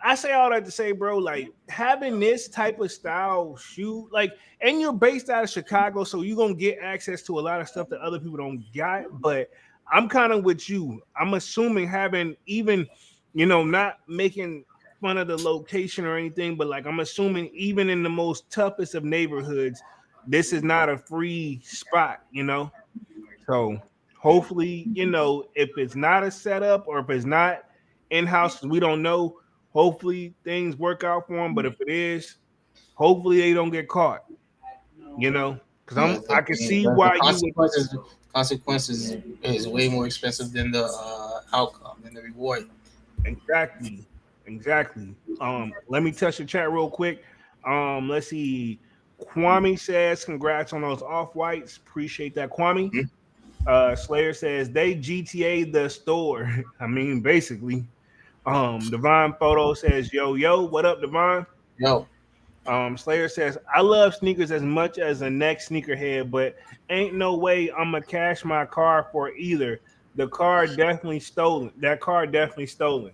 I say all that to say, bro, like having this type of style shoe, like, and you're based out of Chicago, so you're gonna get access to a lot of stuff that other people don't got. But I'm kind of with you. I'm assuming having even, not making fun of the location or anything, but like I'm assuming even in the most toughest of neighborhoods, this is not a free spot, you know. So hopefully, if it's not a setup or if it's not in house, we don't know. Hopefully things work out for them. But if it is, hopefully they don't get caught, because Yeah, I can see the why you would. consequences is way more expensive than the outcome than the reward. Exactly. Exactly. Let me touch the chat real quick. Let's see. Kwame says, congrats on those off whites. Appreciate that, Kwame. Mhm. Slayer says they GTA the store. I mean, basically. Divine Photo says, yo, what up, Divine? No, Slayer says, I love sneakers as much as the next sneakerhead, but ain't no way I'm gonna cash my car for either. The car definitely stolen. That car definitely stolen.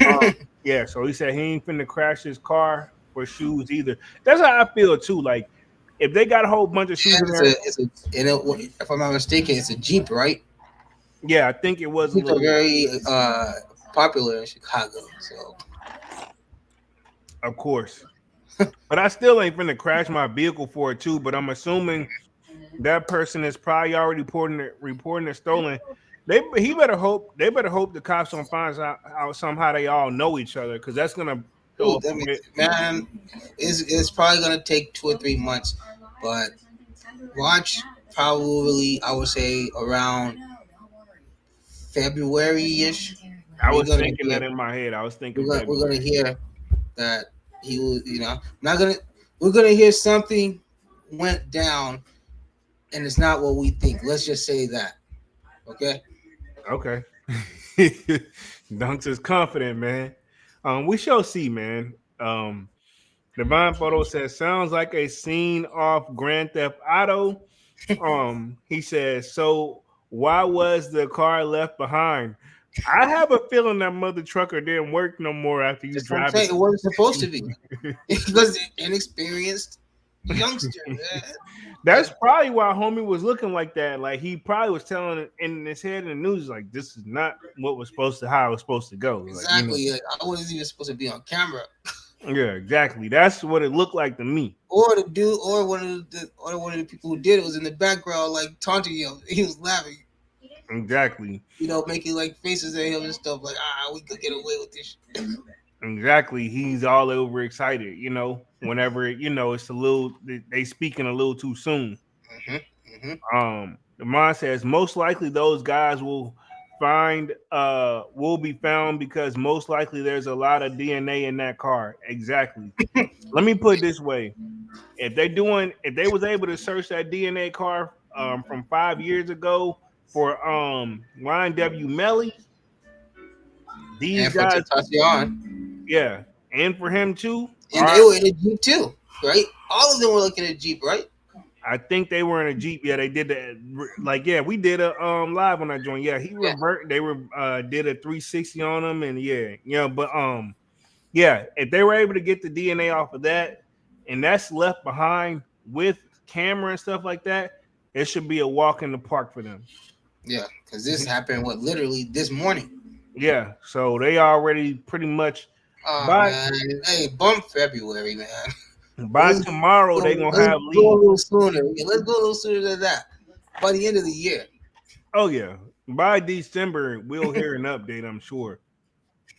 Um, yeah, so he said he ain't finna crash his car for shoes either. That's how I feel too. Like if they got a whole bunch of shoes and in there, if I'm not mistaken, it's a Jeep, right? yeah, I think it was a Jeeps are little, very popular in Chicago. So of course. But I still ain't finna crash my vehicle for it too. But I'm assuming that person is probably already reporting it stolen. They better hope the cops don't find out somehow they all know each other because that's gonna throw dude, up that a means, bit. man, it's probably gonna take 2 or 3 months, but watch probably I would say around February-ish. I We're was gonna thinking hear that in my head. I was thinking we're gonna February. hear that he was, not gonna we're gonna hear something went down, and it's not what we think. Let's just say that. Okay. Okay. Dunks is confident, man. We shall see, man. Divine Photo says sounds like a scene off Grand Theft Auto. He says, so why was the car left behind? I have a feeling that mother trucker didn't work no more after you That's what I'm drive it. saying. It wasn't supposed to be because they're inexperienced youngsters. That's probably why homie was looking like that. Like he probably was telling it in his head in the news, like this is not what was supposed to how it was supposed to go. Like Exactly. I wasn't even supposed to be on camera. yeah, exactly. That's what it looked like to me. Or the dude, or one of the people who did it was in the background, like taunting him. He was laughing, Exactly. making like faces at him and stuff. Like, we could get away with this. Exactly. He's all over excited, whenever, it's a little, they speaking a little too soon. Mm-hmm. The mind says most likely those guys will be found because most likely there's a lot of DNA in that car. Exactly. Let me put it this way. If they was able to search that DNA car from 5 years ago for Ryan W. Melly, these And for guys, Tentacion, yeah, and for him too. All and they right, were in a jeep too, right? All of them were looking at a jeep, right? I think they were in a Jeep. Yeah, they did that. Like, yeah, we did a live on that joint. Yeah, he Yeah. revert. They were did a 360 on him, and but yeah, if they were able to get the DNA off of that, and that's left behind with camera and stuff like that, it should be a walk in the park for them. Yeah, because this happened literally this morning. Yeah, so they already pretty much Oh by man, hey, bump February, man. by tomorrow they gonna Let's have go a leads. little sooner. Yeah, let's go a little sooner than that. By the end of the year. Oh yeah, by December we'll hear an update, I'm sure.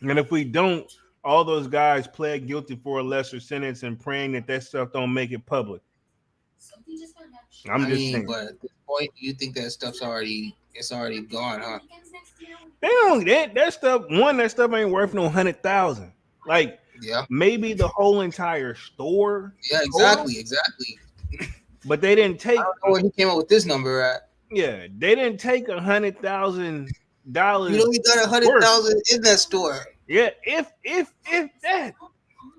And if we don't, all those guys pled guilty for a lesser sentence and praying that stuff don't make it public. I'm I just mean, saying. but at this point, you think that stuff's already gone, huh? They don't that stuff. That stuff ain't worth no 100,000. Like Yeah. maybe the whole entire store Yeah, total, exactly. but they didn't I take. don't know where he came up with this number at. Yeah, they didn't take $100,000 You only got worth. 100,000 in that store. Yeah, if that.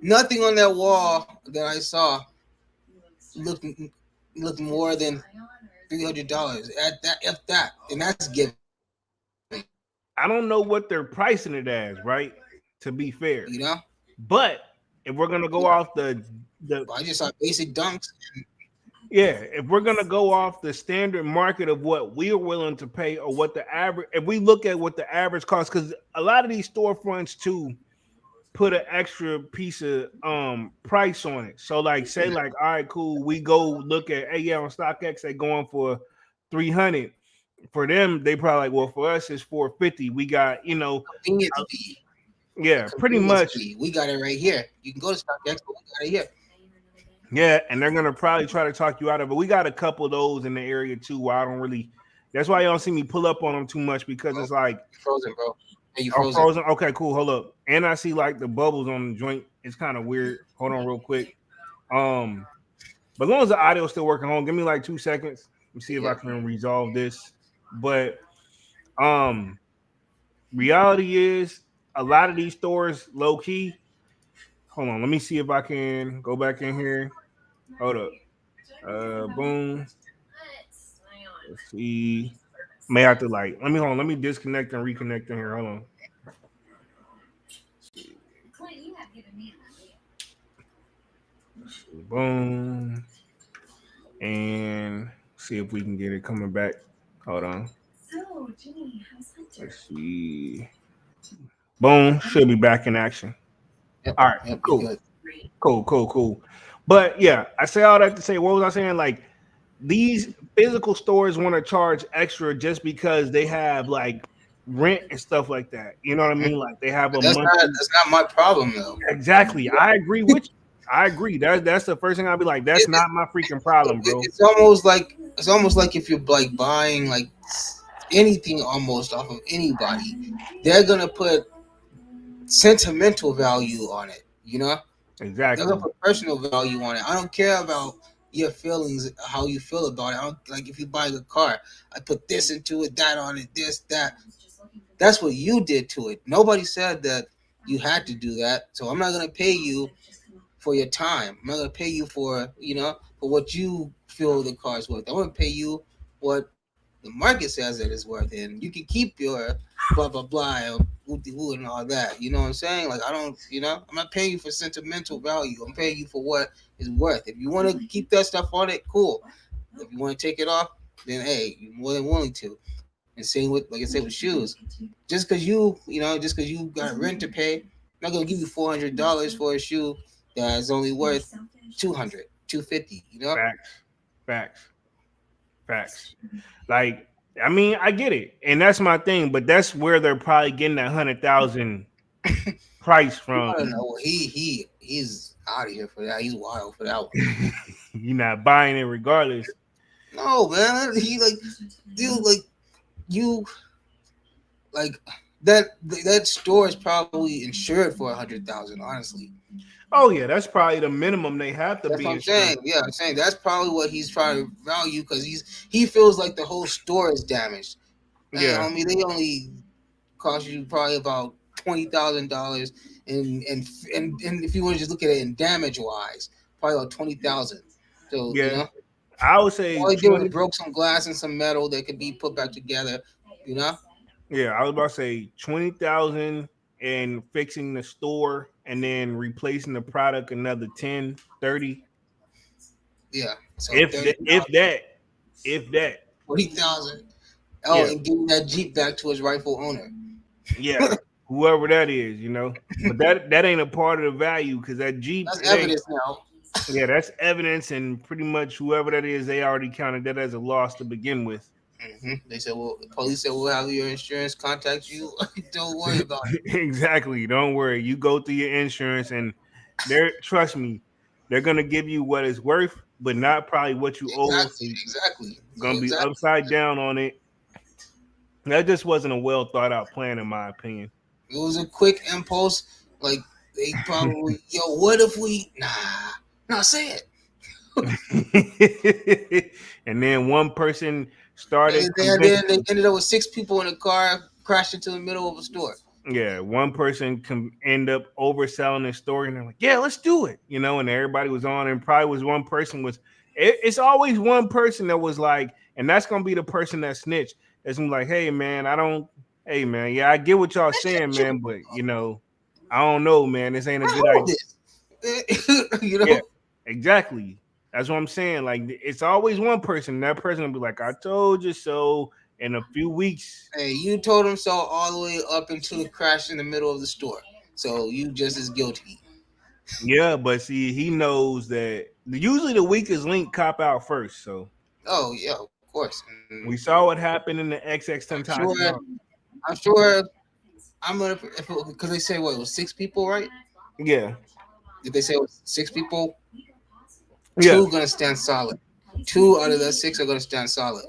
Nothing on that wall that I saw looked more than $300 at that, if that, and that's given. I don't know what they're pricing it as, right? To be fair, You know, but if we're gonna go off the I just saw basic dunks. yeah, if we're gonna go off the standard market of what we're willing to pay or what the average, if we look at what the average cost, because a lot of these storefronts too put an extra piece of price on it. So like say like, all right, cool, we go look at hey yeah on StockX they going for 300. For them, they probably like, well, for us it's 450. We got, Convenience fee. yeah, pretty much. Fee. We got it right here. You can go to StockX, but we got it here. Yeah, and they're gonna probably try to talk you out of it. We got a couple of those in the area too. Where I don't really. That's why you don't see me pull up on them too much because it's like You're frozen, bro. Hey, you oh, frozen. frozen. Okay, cool. Hold up. And I see like the bubbles on the joint. It's kind of weird. Hold on, real quick. But as long as the audio is still working, give me like 2 seconds. Let me see if I can resolve this. But reality is a lot of these stores low key. Hold on, let me see if I can go back in here. Hold up. Boom. Let's see. May have to let me disconnect and reconnect in here. Hold on. Boom. And see if we can get it coming back. Hold on. Let's see. Boom. Should be back in action. Yep. All right. Yep, Cool. Cool. But yeah, I say all that to say, what was I saying? Like these physical stores want to charge extra just because they have like rent and stuff like that. You know what I mean? Like they have a That's monthly. not my problem though. Exactly. I agree with you. I agree. That's the first thing I'll be like. That's It, not my freaking problem, bro. it's almost like if you're like buying like anything almost off of anybody, they're gonna put sentimental value on it. You know, they're gonna Exactly. put personal value on it. I don't care about your feelings, how you feel about it. I don't like if you buy a car. I put this into it, that on it, this, that. That's what you did to it. Nobody said that you had to do that. So I'm not gonna pay you for your time. I'm not gonna pay you for for what you feel the car is worth. I'm gonna pay you what the market says it is worth, and you can keep your blah blah blah and woo and all that. You know what I'm saying? Like I don't, I'm not paying you for sentimental value. I'm paying you for what it's worth. If you want to keep that stuff on it, cool. If you want to take it off, then hey, you're more than willing to. And same with, like I said, with shoes. Just because you got rent to pay, I'm not gonna give you $400 for a shoe that's only worth 200, 250. Facts. Facts. Facts. Like, I mean, I get it, and that's my thing. But that's where they're probably getting that 100,000 price from. I don't know. He's out of here for that. He's wild for that one. You're not buying it regardless. No, man. He like, dude, like you, like that store is probably insured for 100,000. Honestly, Oh yeah, that's probably the minimum they have to that's be what I'm insured. saying. Yeah, I'm saying that's probably what he's trying to value because he feels like the whole store is damaged. Hey, Yeah, homie, they only cost you probably about $20,000, and if you want to just look at it in damage wise, probably about 20,000. So yeah. I would say all they did was 20. broke some glass and some metal that could be put back together. You know, Yeah, I was about to say 20,000 and fixing the store and then replacing the product another 10, 30. yeah. So If that, 30,000, if that. 40,000. Oh, Yeah, and giving that Jeep back to its rightful owner. yeah. Whoever that is. But that ain't a part of the value because that Jeep, That's it ain't. evidence now. Yeah, that's evidence, and pretty much whoever that is, they already counted that as a loss to begin with. They said, well, the police said, we'll have your insurance contact you. Don't worry about it. Exactly. Don't worry. You go through your insurance, and they're trust me, they're gonna give you what it's worth, but not probably what you owe. So Exactly, you're exactly. So gonna be exactly. upside down on it. That just wasn't a well thought out plan, in my opinion. It was a quick impulse. Like they probably, yo, what if we? Nah, say it. And then one person started Then convincing. they ended up with six people in a car, crashed into the middle of a store. Yeah, one person can end up overselling the story, and they're like, "Yeah, let's do it," and everybody was on, and probably was one person was. It's always one person that was like, and that's gonna be the person that snitched. That's gonna be like, "Hey man, I don't. Hey man, yeah, I get what y'all saying, man, but I don't know, man. This ain't a I good hold idea." this. Yeah, exactly. That's what I'm saying. Like, it's always one person. That person will be like, "I told you so." In a few weeks, Hey, you told him so all the way up until the crash in the middle of the store. So you just as guilty. yeah, but see, he knows that usually the weakest link cop out first. So Oh yeah, of course. we saw what happened in the XX I'm sure. Tentacion. I'm sure. I'm gonna because they say what it was six people, right? Yeah, Did they say it was six people? yeah, Two gonna stand solid. Two out of the six are gonna stand solid,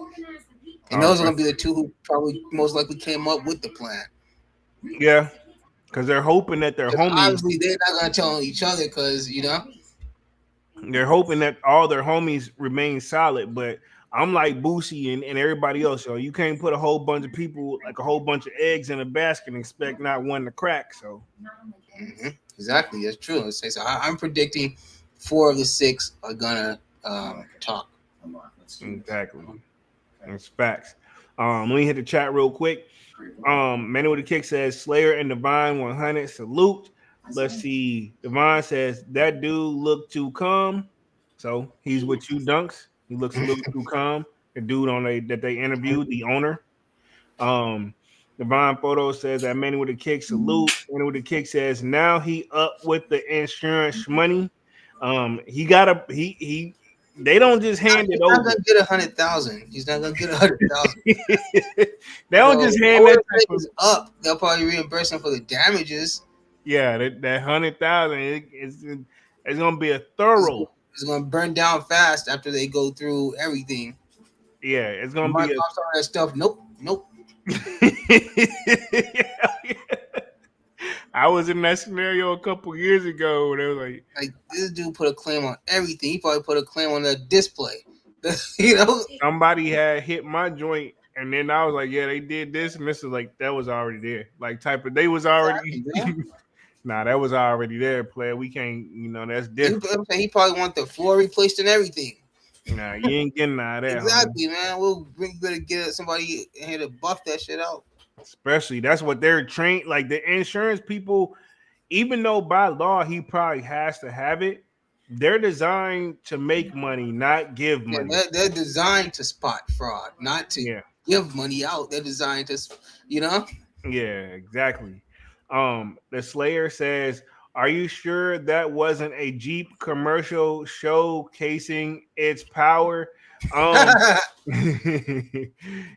and those are okay, gonna be the two who probably most likely came up with the plan. yeah, because they're hoping that their Because homies, obviously they're not gonna tell each other because they're hoping that all their homies remain solid. But I'm like Boosie and everybody else, so you can't put a whole bunch of people like a whole bunch of eggs in a basket and expect not one to crack. So exactly that's true. So I'm predicting four of the six are gonna talk. exactly, it's facts. Let me hit the chat real quick. Manny with the kick says Slayer and Divine 100 salute. Let's see. Divine says that dude looked too calm. So he's with you, Dunks. He looks a little too calm. The dude that they interviewed, the owner. Um, Divine Photo says that Manny with the kick salute. Manny with the kick says now he up with the insurance money. He got a he. They don't just hand He's it not over. gonna get 100,000. He's not gonna get 100,000. They don't So just hand that whatever type of is up, they'll probably reimburse him for the damages. yeah, that 100,000 it's It's gonna be a It's, thorough. it's gonna burn down fast after they go through everything. Yeah, it's The gonna be a. Microsoft all that stuff. Nope, nope. I was in that scenario a couple years ago where they were like, Like this dude put a claim on everything. He probably put a claim on the display. you know, somebody had hit my joint, and then I was like, yeah, they did this, and this is like that was already there. Like type of they was already exactly, man. nah, that was already there, player. We can't, that's different. He probably want the floor replaced and everything. Nah, you ain't getting out of that, homie. Exactly, man. We'll bring better get somebody in here to buff that shit out. Especially that's what they're trained. Like the insurance people, even though by law he probably has to have it, they're designed to make money, not give Yeah, money. they're designed to spot fraud, not to Yeah, give money out. They're designed to, you know. yeah, exactly. The Slayer says, "Are you sure that wasn't a Jeep commercial showcasing its power?" Um, it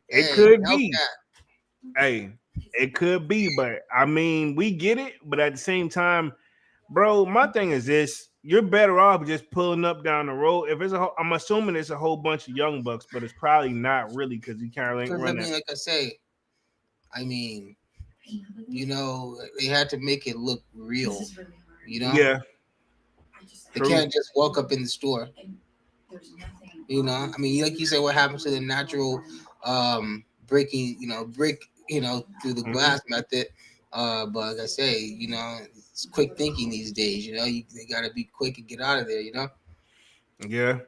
Hey, could be. Hellcat. Hey, it could be, but I mean, we get it. But at the same time, bro, my thing is this: you're better off just pulling up down the road. If it's I'm assuming it's a whole bunch of young bucks, but it's probably not really because you can't ain't Because I run that. mean, like I mean, they had to make it look real. You know, Yeah, they true. can't just walk up in the store. I mean, like you said, what happens to the natural breaking, break, through the Hmm. glass method. But like I say, it's quick thinking these days. They gotta be quick and get out of there. Yeah,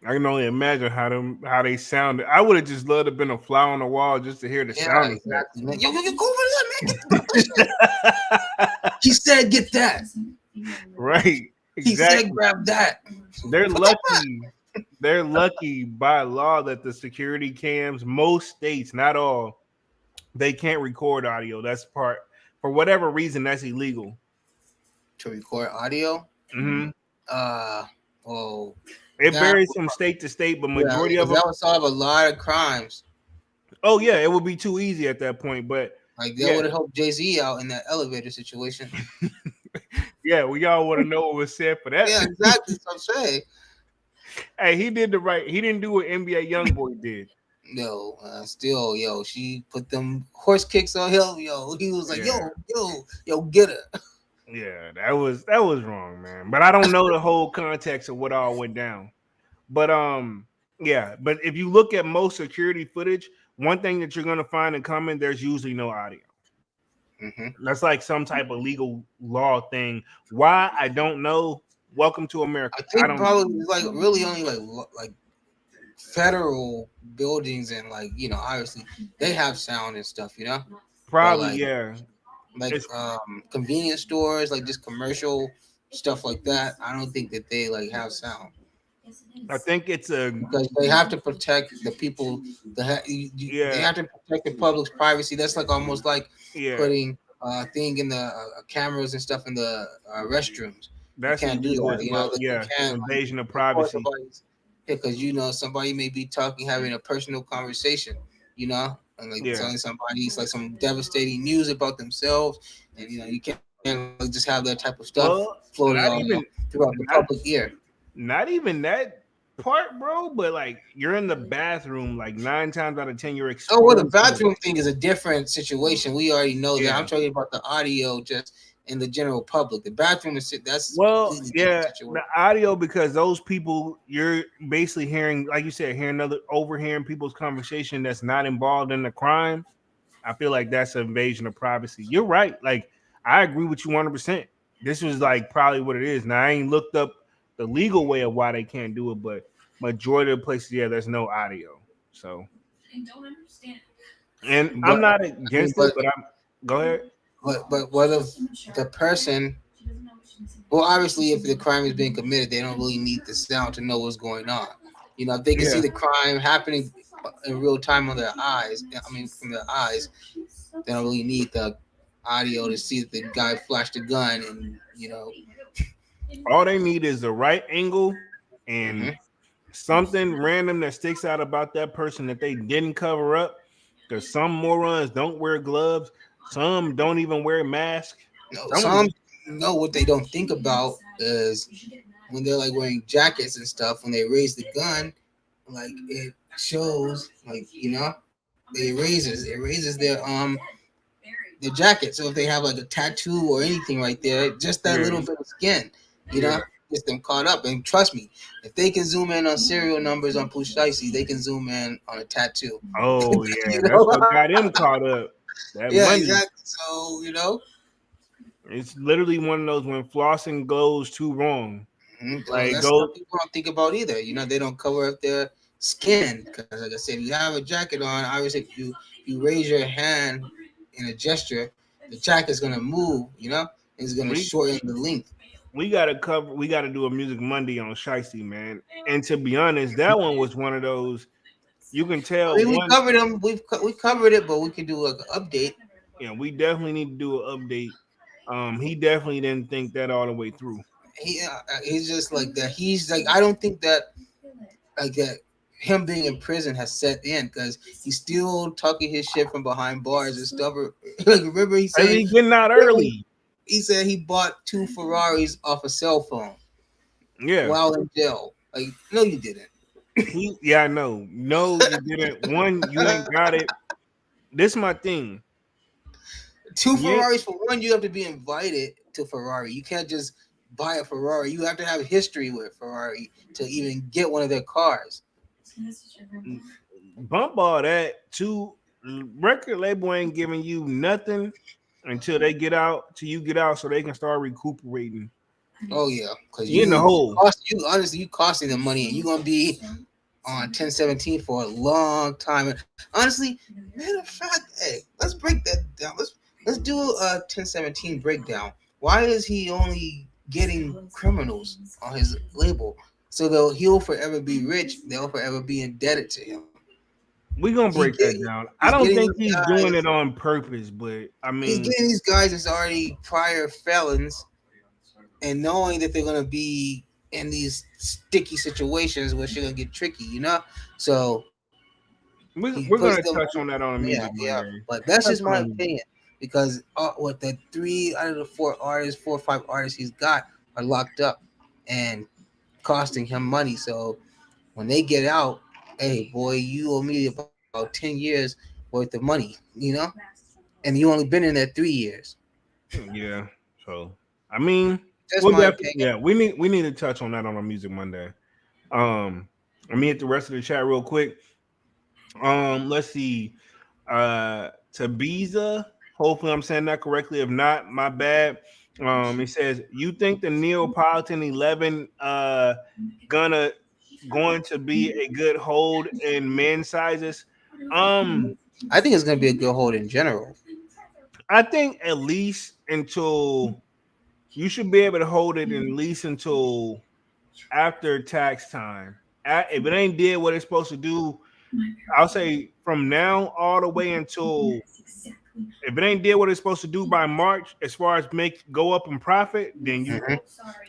I can only imagine how they sounded. I would have just loved to have been a fly on the wall just to hear the Yeah, sound effects. exactly, man. Yo, go over there, man. Get the shit. He said, "Get that." Right, He said, exactly. "Grab that." They're lucky. They're lucky by law that the security cams, most states, not all, they can't record audio. That's part for whatever reason that's illegal. To record audio. Hmm. Uh, oh, It that. varies from state to state, but Yeah, majority of because them. that would solve a lot of crimes. Oh yeah, it would be too easy at that point. But Like that yeah, would have helped Jay-Z out in that elevator situation. yeah, we all want to know what was said for that. Yeah, exactly. So I'm saying. Hey, he did the right. He didn't do what NBA YoungBoy did. Yo, still, yo, she put them horse kicks on him. Yo, he was like, Yeah, yo, get her. yeah, that was wrong, man. But I don't know the whole context of what all went down. But yeah. But if you look at most security footage, one thing that you're gonna find in common, there's usually no audio. Mm-hmm. That's like some type of legal law thing. Why I don't know. Welcome to America. I I think don't probably like really only like federal buildings and obviously they have sound and stuff, but probably like yeah. like It's convenience stores, like just commercial stuff like that. I don't think that they like have sound. I think it's a Because they have to protect the people. They yeah have to protect the public's privacy. That's like almost like yeah. putting thing in the cameras and stuff in the restrooms. You That's can't do illegal that. as well. Like you Yeah, can't like invasion of record privacy. somebody's. Yeah, because somebody may be talking, having a personal conversation. And like Yeah. telling somebody it's like some devastating news about themselves, and you can't like, just have that type of stuff Well, floating all throughout the public not ear. not even that part, bro. But like you're in the bathroom, like 9 times out of 10, you're Oh, well, the exposed to bathroom thing is a different situation. We already know that. I'm yeah. talking about the audio just in the general public. The bathroom is that's a Well, completely different yeah, the situation. audio because those people you're basically hearing, like you said, hearing other overhearing people's conversation that's not involved in the crime. I feel like that's an invasion of privacy. You're right. Like I agree with you 100%. This was like probably what it is. Now I ain't looked up the legal way of why they can't do it, but majority of the places, yeah, there's no audio. So, and I'm But not I mean, against it, but I'm go ahead. but what if the person? Well, obviously, if the crime is being committed, they don't really need the sound to know what's going on. If they can see Yeah, the crime happening in real time on their eyes, I mean, from their eyes, they don't really need the audio to see that the guy flashed a gun and all they need is the right angle and Mhm. something random that sticks out about that person that they didn't cover up. Because some morons don't wear gloves, some don't even wear masks. No, Some of some know what they don't think about is when they're like wearing jackets and stuff. When they raise the gun, like it shows, like it raises their jacket. So if they have like a tattoo or anything right there, just that Yeah, little bit of skin, you yeah. know, gets them caught up. And trust me, if they can zoom in on serial numbers on Pushaisi, they can zoom in on a tattoo. Oh you yeah, that's know, what got him caught up. That yeah, money. exactly. So It's literally one of those when flossing goes too wrong. so Like that's stuff go. people don't think about either. They don't cover up their skin because, like I said, you have a jacket on. Obviously, if you raise your hand in a gesture, the jacket's gonna move. It's gonna We shorten the length. we gotta cover. We gotta do a Music Monday on Shiesty, man. And to be honest, that one was one of those. You can I tell mean, we one. covered them. We covered it, but we could do like an update. Yeah, we definitely need to do an update. He definitely didn't think that all the way through. He's just like that. He's like, I don't think that like that. Him being in prison has set in because he's still talking his shit from behind bars and stuff. Like, remember he Cause said he getting out early. he said he bought two Ferraris off a cell phone Yeah, while in jail. Like, no, you didn't. yeah, I know. No, you didn't. One, you ain't got it. This my thing. Two You ain't Ferraris for one, you have to be invited to Ferrari. You can't just buy a Ferrari. You have to have history with Ferrari to even get one of their cars. bump all that. Two, record label ain't giving you nothing until they get out, till you get out, so they can start recuperating. Oh yeah, because You in the you hole. cost you honestly you costing them money, and you're gonna be on 1017 for a long time. And honestly, matter of fact, hey, let's break that down. Let's do a 1017 breakdown. Why is he only getting criminals on his label? So he'll forever be rich. They'll forever be indebted to him. We gonna He break get that down. I he's don't getting think these he's doing guys. it on purpose, but I He's mean, getting these guys that's already prior felons, and knowing that they're gonna be in these sticky situations where shit gonna get tricky. So he we're puts gonna them. touch on that on a Yeah, Music yeah. Monday. But that's Touch just on my it. opinion because what the three out of the four or five artists he's got are locked up and costing him money. So when they get out, hey boy, you owe me about 10 years worth of money, and you only been in there 3 years. Yeah. So I mean, That's we'll my definitely opinion. yeah, we need to touch on that on a Music Monday. Let me hit the rest of the chat real quick. Let's see. Tabiza. Hopefully I'm saying that correctly. If not, my bad. It says you think the Neapolitan 11 gonna going to be a good hold in men's sizes. Um, I think it's gonna be a good hold in general. I think at least until you should be able to hold it at least until after tax time. If it ain't did what it's supposed to do, I'll say from now all the way until if it ain't did what it's supposed to do by March, as far as make go up in profit, then you Mhm.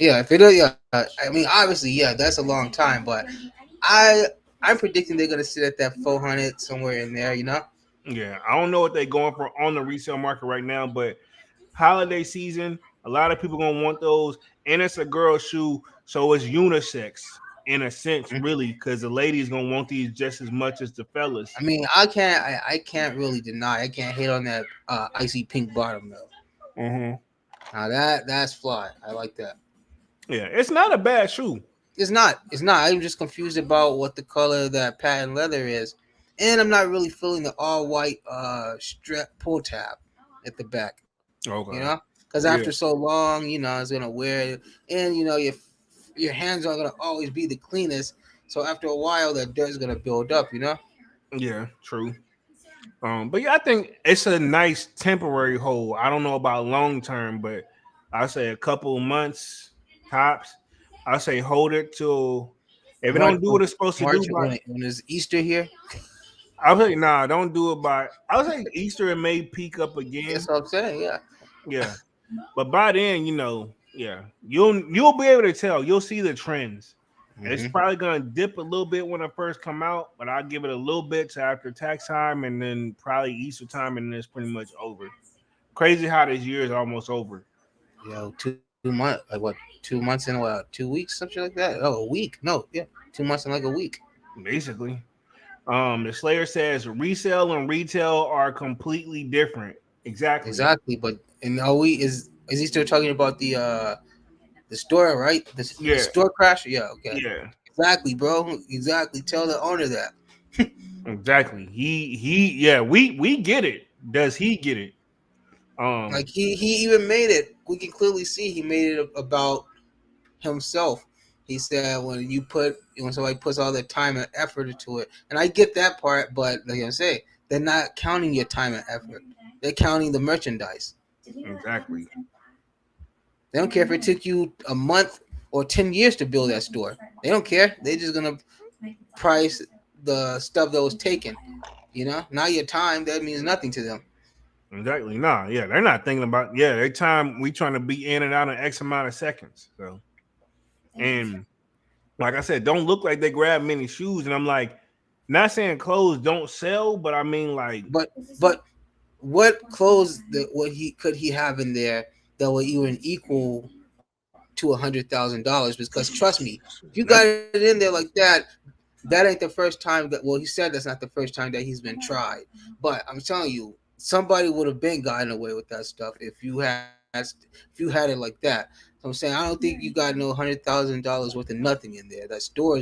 Yeah, if it yeah, I mean obviously yeah, that's a long time, but I I'm predicting they're gonna sit at that 400 somewhere in there. yeah. I don't know what they're going for on the resale market right now, but holiday season, a lot of people gonna want those, and it's a girl shoe, so it's unisex in a sense, really, because the ladies gonna want these just as much as the fellas. I mean, I can't really deny. I can't hate on that icy pink bottom though. Mm-hmm. Now that's fly. I like that. Yeah, it's not a bad shoe. It's not. It's not. I'm just confused about what the color of that patent leather is, and I'm not really feeling the all white strap pull tab at the back. Okay. Because after Yeah. so long, it's gonna wear it, and your hands are gonna always be the cleanest. So after a while, that dirt's gonna build up. Yeah. True. But yeah, I think it's a nice temporary hold. I don't know about long term, but I say a couple months tops. I say hold it till if it March, don't do what it's supposed to do March by. when there's Easter here. I'll say nah, don't do it by. I'll say Easter it may peak up That's again. what I'm saying. Yeah. Yeah, but by then, yeah, you'll be able to tell. You'll see the trends. It's Hmm. probably gonna dip a little bit when it first come out, but I'll give it a little bit to after tax time and then probably Easter time, and then it's pretty much over. Crazy how this year is almost over. Yo, 2025. 2 months, like what, 2 months in what, 2 weeks, something like that. Oh, a week? No, yeah, 2 months in like a week. basically. The Slayer says resale and retail are completely different. Exactly. Exactly, but and are we is he still talking about the store, right? The Yeah. store crash? Yeah, okay. Yeah. Exactly, bro. Exactly. Tell the owner that. Exactly. He yeah, we get it. Does he get it? Like Um he even made it. We can clearly see he made it about himself. He said when somebody puts all their time and effort into it, and I get that part, but like I say, they're not counting your time and effort. They're counting the merchandise. exactly. They don't care if it took you a month or 10 years to build that store. They don't care. They're just gonna price the stuff that was taken. Now your time that means nothing to them. Exactly. Nah, yeah, they're not thinking about their time we trying to be in and out in X amount of seconds. So and like I said, don't look like they grab many shoes. And I'm like, not saying clothes don't sell, but I mean like But what clothes that what he could he have in there that would even equal to $100,000? Because trust me, if you got not it in there like that ain't the first time that. Well, he said that's not the first time that he's been tried. But I'm telling you, somebody would have been gotten away with that stuff if you had it like that. So I'm saying I don't think you got no $100,000 worth of nothing in there. That store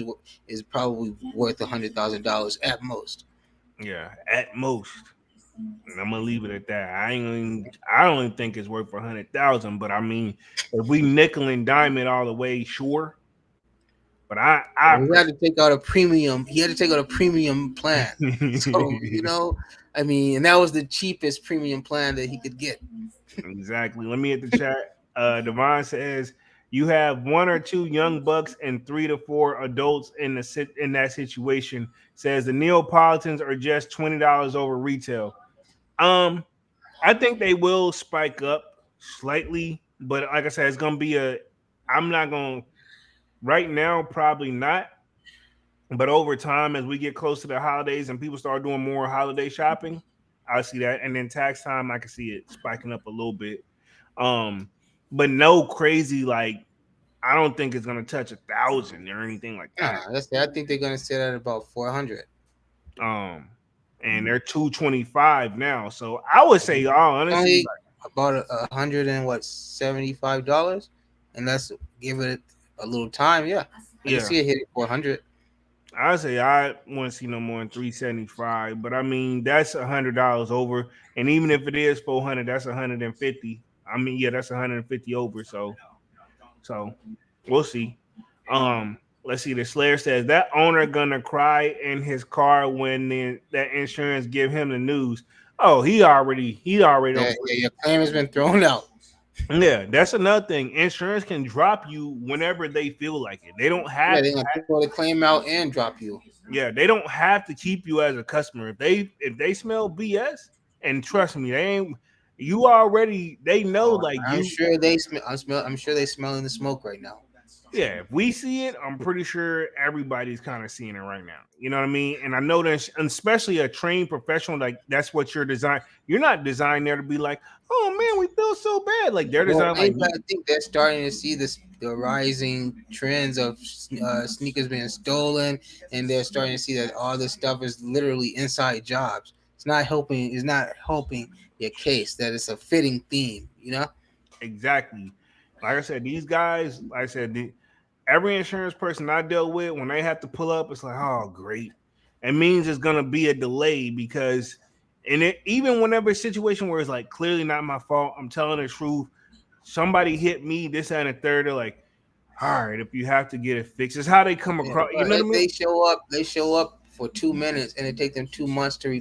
is probably worth $100,000 at most. yeah, at most. And I'm gonna leave it at that. I don't even think it's worth 100,000, but I mean, if we nickel and dime it all the way, sure. But I He had to take out a premium. He had to take out a premium plan. So I mean, and that was the cheapest premium plan that he could get. exactly. Let me hit the chat. Devon says you have one or two young bucks and 3 to 4 adults in that situation. Says the Neapolitans are just $20 over retail. Um, I think they will spike up slightly, but like I said, it's gonna be a. I'm not gonna right now, probably not. But over time, as we get close to the holidays and people start doing more holiday shopping, I see that. And then tax time, I can see it spiking up a little bit. Um, but no crazy like I don't think it's gonna touch 1,000 or anything like that. That's I think they're gonna sit at about 400. Um, and they're 225 now. So I would say, all honestly, Only about a hundred and what, $75, and let's give it a little time. Yeah, I can yeah, see it hitting 400. I say I want to see no more than 375, but I mean that's $100 over, and even if it is 400, that's 150. I mean, yeah, that's 150 over. So we'll see. Let's see. The Slayer says that owner gonna cry in his car when that insurance give him the news. Oh, he already Yeah, don't. yeah, your claim has been thrown out. Yeah, that's another thing. Insurance can drop you whenever they feel like it. They don't Yeah, have they're gonna throw the claim out and drop you. Yeah, they don't have to keep you as a customer. If they smell BS, and trust me, they ain't you already they know Oh, like I'm you sure they smell. I'm sure they smelling the smoke right now. yeah, if we see it, I'm pretty sure everybody's kind of seeing it right now. You know what I mean? And I know that especially a trained professional, like that's what you're designed. You're not designed there to be like, oh man, we feel so bad. Like they're Well, designed like maybe I think they're starting to see the rising trends of sneakers being stolen, and they're starting to see that all this stuff is literally inside jobs. It's not helping. It's not helping your case that it's a fitting theme. exactly. Like I said, these guys, like I said, every insurance person I dealt with, when they have to pull up, it's like, oh, great. It means it's gonna be a delay because, and it even whenever a situation where it's like clearly not my fault, I'm telling the truth. Somebody hit me, this and a third. They're like, all right, if you have to get it fixed, it's how they come Yeah, across. You but know what if I mean? they show up for 2 minutes, and it take them 2 months to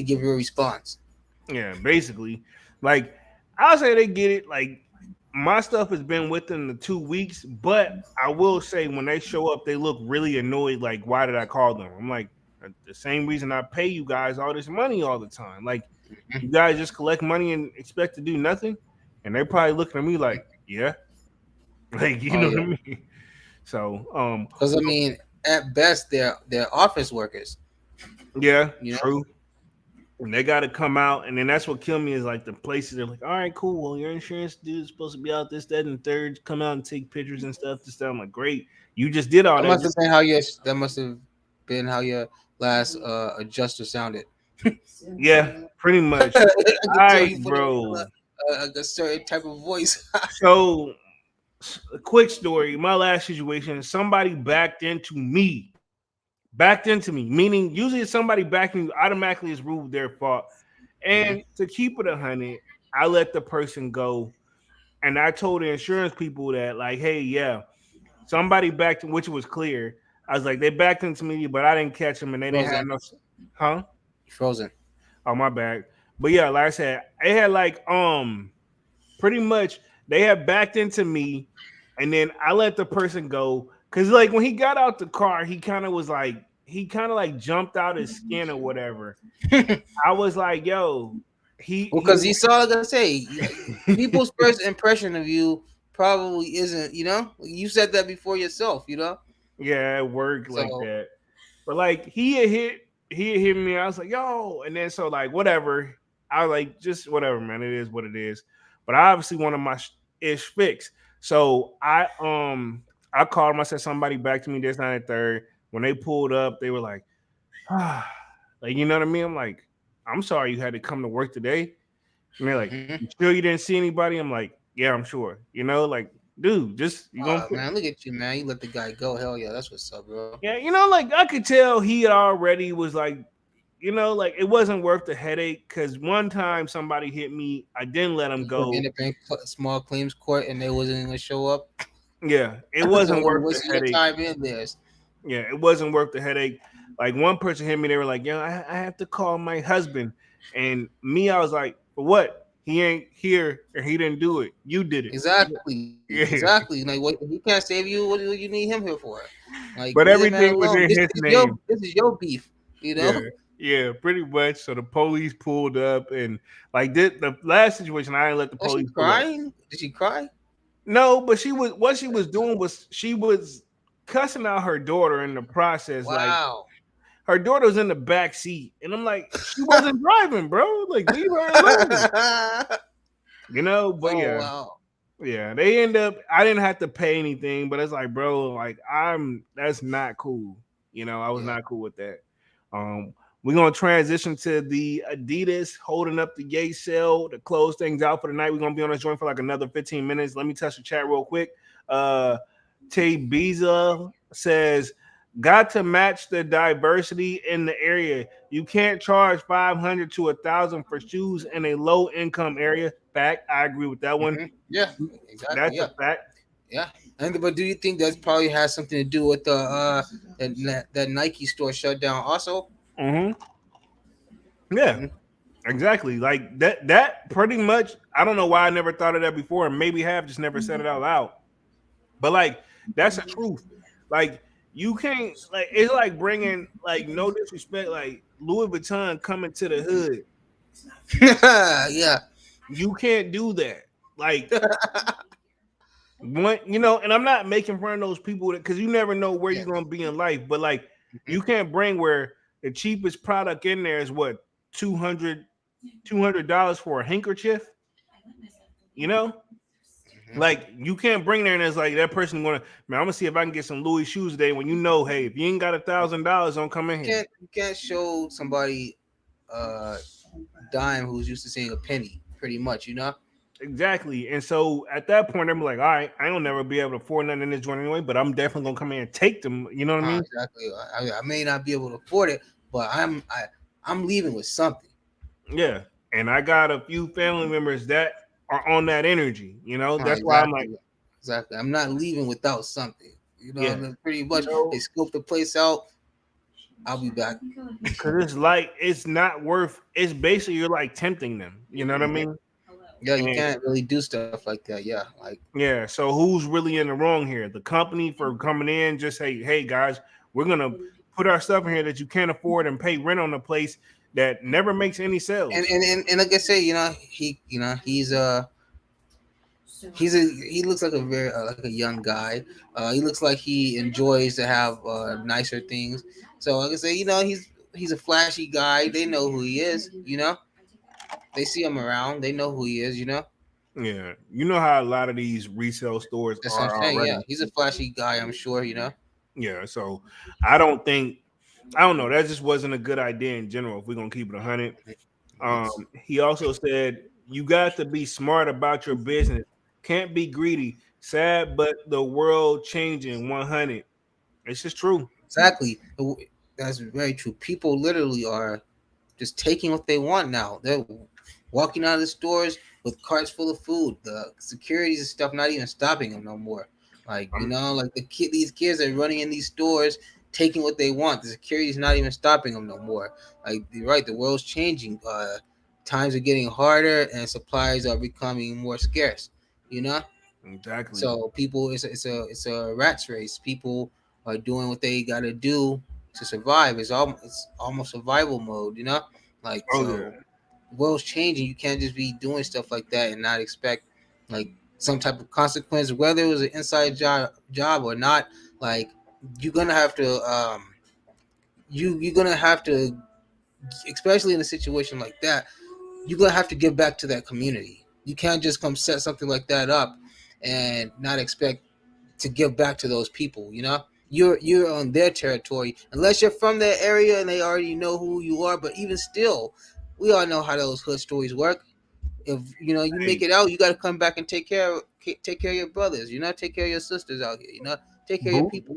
give you a response. Yeah, basically. Like I'll say they get it. Like my stuff has been within the 2 weeks, but I will say when they show up, they look really annoyed. Like, why did I call them? I'm like, the same reason I pay you guys all this money all the time. Like, you guys just collect money and expect to do nothing, and they probably looking at me like, yeah, like you Oh know what yeah, I mean. So, because I mean, at best they're office workers. yeah, You know, true. And they got to come out, and then that's what killed me is like the places they're like, all right, cool. Well, your insurance dude is supposed to be out this, that, and the third. Come out and take pictures and stuff. This, that. I'm like, great. You just did all That that. must have been how your that must have been how your last adjuster sounded. Yeah, pretty much. I All can tell right, you put it in bro. a certain type of voice. So, a quick story. My last situation, somebody backed into me. Meaning, usually, if somebody backing you, automatically is ruled their fault. Mhm. And to keep it 100, I let the person go, and I told the insurance people that, like, hey, yeah, somebody backed, which was clear. I was like, they backed into me, but I didn't catch them, and they didn't have Frozen, no, huh? frozen. Oh, my bad. But yeah, like I said, they had like pretty much they had backed into me, and then I let the person go because like when he got out the car, he kind of was like he kind of like jumped out his skin or whatever. I was like, yo, Well, he because you saw, like I say, people's first impression of you probably isn't. You said that before yourself. yeah, it worked like So that. But like he had hit me. I was like, yo, and then so like whatever. I was like just whatever, man. It is what it is. But I obviously wanted my ish fixed. So I called him. I said somebody back to me this night at third. When they pulled up, they were like, ah, like you know what I mean. I'm like, I'm sorry you had to come to work today. And they're like, mhm. you sure you didn't see anybody? I'm like, yeah, I'm sure. Like, dude, just you gonna Man, look at you, man. You let the guy go. Hell yeah, that's what's up, bro. yeah, like I could tell he already was like, like it wasn't worth the headache because one time somebody hit me, I didn't let him You gonna go. end up in small claims court, and they wasn't gonna show up. Yeah, it wasn't You're worth the wasting your headache. time in theirs. Yeah, it wasn't worth the headache. Like one person hit me, they were like, "Yo, I have to call my husband," and me, I was like, "For what? He ain't here, or he didn't do it. You did it." Yeah, Exactly. Like, what he can't save you? What do you need him here for? Like, but leave the man everything was alone. in This his is your name. this is your beef. You Yeah, know. yeah, pretty much. So the police pulled up, and like the last situation, I didn't let the Was she police pull up. crying? Did she cry? No, but she was what she was doing was she was cussing out her daughter in the process. Like Wow. her daughter was in the back seat, and I'm like, she wasn't driving, bro. Like leave her alone. But Oh yeah, wow. yeah. They end up. I didn't have to pay anything, but it's like, bro, like That's not cool. I was Yeah. not cool with that. Um, we're gonna transition to the Adidas holding up the Yay sale to close things out for the night. We're gonna be on this joint for like another 15 minutes. Let me touch the chat real quick. Uh, Tay Biza says, "Got to match the diversity in the area. You can't charge 500 to 1,000 for shoes in a low income area." Fact, I agree with that one. Yeah. Exactly. That's a Yeah. fact. Yeah. And but do you think that probably has something to do with the that Nike store shut down also? Hmm. Yeah, Hmm. exactly. Like that. That pretty much. I don't know why I never thought of that before, and maybe have just never said it out loud. But like that's the truth. Like you can't like it's like bringing like no disrespect like Louis Vuitton coming to the hood. Yeah. You can't do that. Like when and I'm not making fun of those people because you never know where Yeah. you're gonna be in life. But like you can't bring where the cheapest product in there is what 200 $200 for a handkerchief. You know, Mhm. like you can't bring there and it's like that person gonna man. I'm gonna see if I can get some Louis shoes today. When hey, if you ain't got $1,000, don't come in here. You can't show somebody uh dime who's used to seeing a penny, pretty much, Exactly. And so at that point, I'm like, all right, I don't never be able to afford nothing in this joint anyway, but I'm definitely gonna come in and take them. You know what I mean? Exactly. I may not be able to afford it, but I'm leaving with something. Yeah. And I got a few family members that are on that energy. That's why I'm like, Exactly. Exactly. I'm not leaving without something. yeah, Pretty much they scope the place out. I'll be back. because it's like it's not worth. It's basically you're like tempting them. You know what I Mhm. mean? Yeah, you And can't really do stuff like that. Yeah, like yeah. So who's really in the wrong here? The company for coming in, just say, hey guys, we're gonna put our stuff in here that you can't afford and pay rent on the place that never makes any sales. and like I say, he looks like a very like a young guy. He looks like he enjoys to have nicer things. So like I say, he's a flashy guy. They know who he is. They see him around. They know who he is. Yeah, you know how a lot of these resale stores That's what I'm are saying. Yeah, already. he's a flashy guy. I'm sure. Yeah, so I don't think I don't know. That just wasn't a good idea in general. If we're gonna keep it 100, he also said you got to be smart about your business. Can't be greedy. Sad, but the world changing 100. It's just true. Exactly. That's very true. People literally are just taking what they want now. They're walking out of the stores with carts full of food. The securities and stuff not even stopping them no more. Like Um, like these kids are running in these stores, taking what they want. The security's not even stopping them no more. Like you're right, the world's changing. Times are getting harder, and supplies are becoming more scarce. You know, exactly. so people, it's a rat's race. People are doing what they got to do to survive. It's almost survival mode. Like Oh yeah. so, the world's changing. You can't just be doing stuff like that and not expect like some type of consequence, whether it was an inside job or not. Like you're gonna have to you're gonna have to, especially in a situation like that, you're gonna have to give back to that community. You can't just come set something like that up and not expect to give back to those people. You're on their territory unless you're from that area and they already know who you are. But even still, we all know how those hood stories work. If you make Hey, it out, you got to come back and take care of your brothers. Take care of your sisters out here. Take care of your Boo people.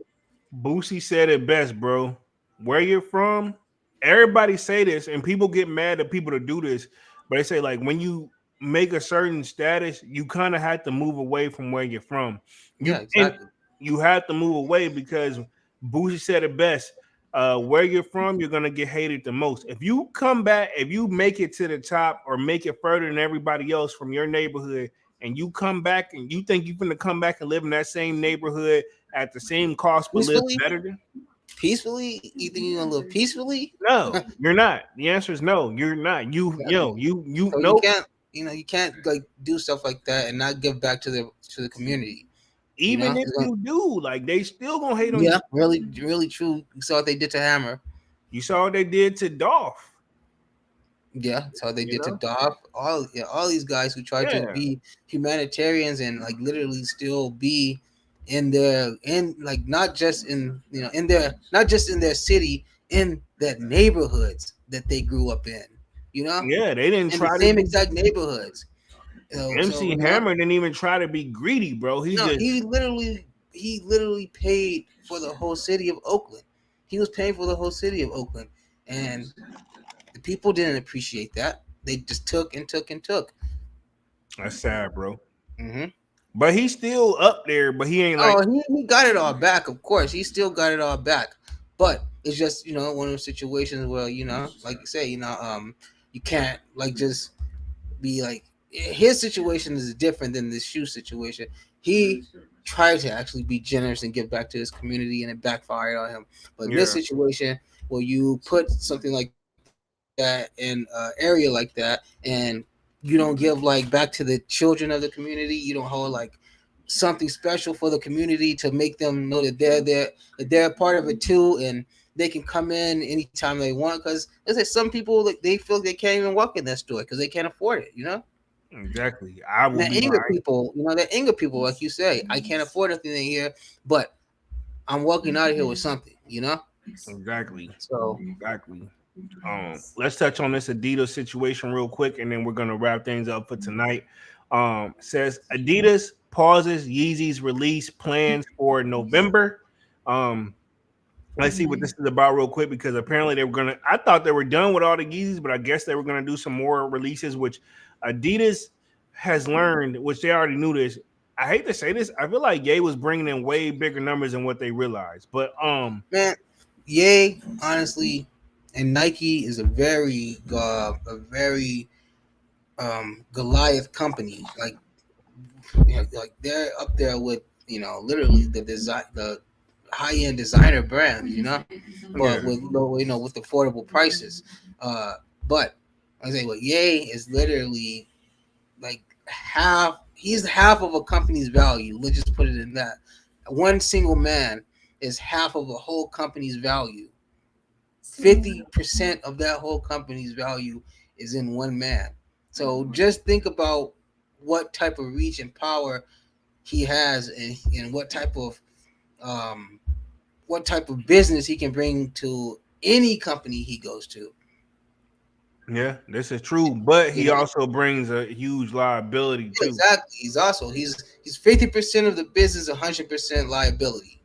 Boosie said it best, bro. Where you're from, everybody say this, and people get mad at people to do this, but they say like when you make a certain status, you kind of have to move away from where you're from. You Yeah, and exactly. you have to move away because Boosie said it best. Where you're from, you're gonna get hated the most. If you come back, if you make it to the top or make it further than everybody else from your neighborhood, and you come back and you think you're gonna come back and live in that same neighborhood at the same cost but live Peacefully, better than peacefully. You think you're gonna live peacefully? no, you're not. The answer is no, you're not. Exactly. You So you nope. can't, you can't like do stuff like that and not give back to the community. Even if It's gonna, you do, like they still gonna hate on you. yeah, really, really true. You saw what they did to Hammer. You saw what they did to Dolph, Yeah, that's how they you did to know? Doc. All these guys who tried to Yeah. be humanitarians and like literally still be in like not just in in their not just in their city, in the neighborhoods that they grew up in. You know, Yeah, they didn't in the try to same be exact neighborhoods. So MC Hammer didn't even try to be greedy, bro. He no, just he literally paid for the whole city of Oakland. He was paying for the whole city of Oakland, and the people didn't appreciate that. They just took and took and took. that's sad, bro. Hmm. But he's still up there, but he ain't like Oh, he got it all back. Of course, he still got it all back. But it's just one of those situations where like you say, you can't like just be like his situation is different than the shoe situation. He tried to actually be generous and give back to his community, and it backfired on him. But in this yeah. situation, where you put something like that in an area like that, and you don't give like back to the children of the community, you don't hold like something special for the community to make them know that they're a part of it too, and they can come in anytime they want. Because there's like some people like they feel they can't even walk in that store because they can't afford it. Exactly. I And will that be anger lying. people, that anger people, like you say, I can't afford anything here, but I'm walking out of here with something. Exactly. So Exactly. Let's touch on this Adidas situation real quick, and then we're gonna wrap things up for tonight. Says Adidas pauses Yeezy's release plans for November. Um, let's see what this is about real quick because apparently they were gonna. I thought they were done with all the Yeezys, but I guess they were gonna do some more releases, which Adidas has learned, which they already knew this. I hate to say this, I feel like Ye was bringing in way bigger numbers than what they realized, but man, yay, honestly, and Nike is a very Goliath company. Like they're up there with literally the high end designer brands. But yeah, with low, with affordable prices. But I say what Ye is literally like half. He's half of a company's value. Let's just put it in that. One single man is half of a whole company's value. 50% of that whole company's value is in one man. So just think about what type of reach and power he has, and um, what type of business he can bring to any company he goes to. Yeah, this is true, but You he know, also brings a huge liability too. exactly. He's 50% of the business, 100% liability.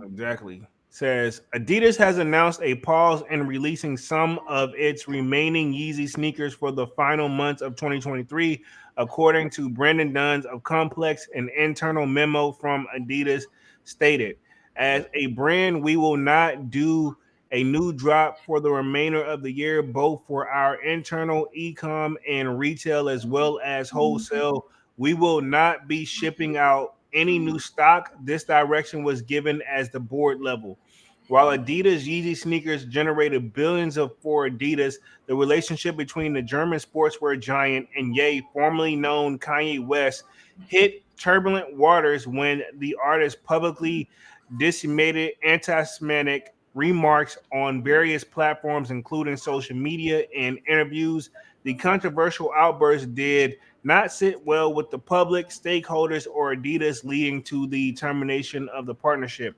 Exactly. Says Adidas has announced a pause in releasing some of its remaining Yeezy sneakers for the final months of 2023, according to Brandon Duns of Complex. An internal memo from Adidas stated, "As a brand, we will not do a new drop for the remainder of the year, both for our internal e-com and retail as well as wholesale. We will not be shipping out any new stock. This direction was given as the board level." While Adidas Yeezy sneakers generated billions of for Adidas, the relationship between the German sportswear giant and Ye, formerly known Kanye West, hit turbulent waters when the artist publicly disseminated anti-Semitic remarks on various platforms, including social media and interviews. The controversial outburst did not sit well with the public, stakeholders, or Adidas, leading to the termination of the partnership.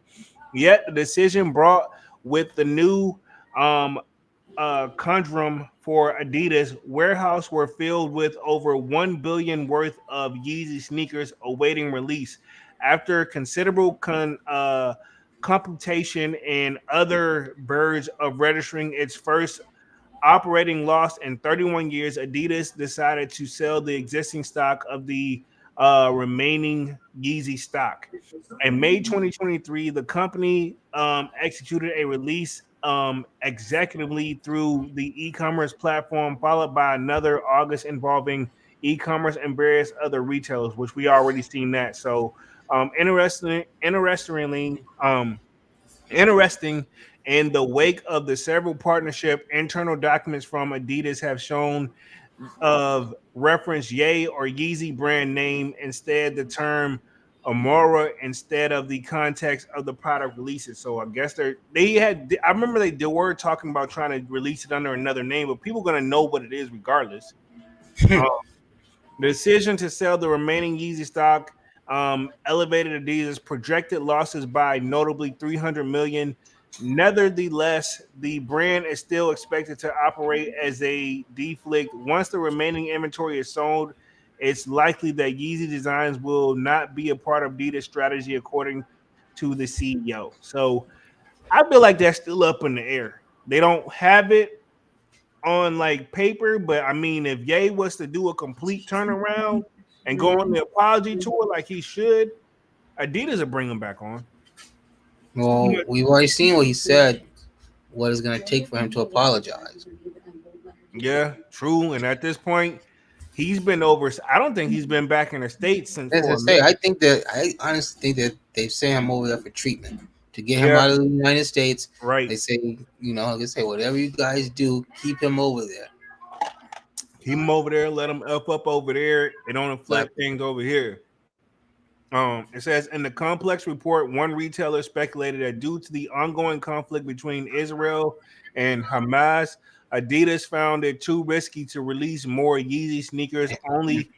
Yet the decision brought with the new um, conundrum for Adidas. Warehouse were filled with over 1 billion worth of Yeezy sneakers awaiting release. After considerable computation and other birds of registering its first operating loss in 31 years, Adidas decided to sell the existing stock of the remaining Yeezy stock. In May 2023, the company executed a release executively through the e-commerce platform, followed by another August involving e-commerce and various other retailers, which we already seen that. So, interesting, in the wake of the several partnership, internal documents from Adidas have shown of reference Ye or Yeezy brand name instead the term Amora instead of the context of the product releases. So I guess they had. I remember they were talking about trying to release it under another name, but people are gonna know what it is regardless. Um, the decision to sell the remaining Yeezy stock elevated Adidas' projected losses by notably 300 million. Nevertheless, the brand is still expected to operate as a deflict. Once the remaining inventory is sold, it's likely that Yeezy designs will not be a part of Adidas' strategy, according to the CEO. So I feel like that's still up in the air. They don't have it on like paper, but I mean, if Ye was to do a complete turnaround and go on the apology tour like he should, Adidas will bring him back on. Well, we've already seen what he said. What it's going to take for him to apologize? Yeah, true. And at this point, he's been over. I don't think he's been back in the states since As I for a say, minute. I honestly think that they send him over there for treatment to get him Yeah, out of the United States. right. They say, they say, whatever you guys do, keep him over there. Keep him over there. Let him up over there. It don't affect Exactly. things over here. It says in the complex report, one retailer speculated that due to the ongoing conflict between Israel and Hamas, Adidas found it too risky to release more Yeezy sneakers only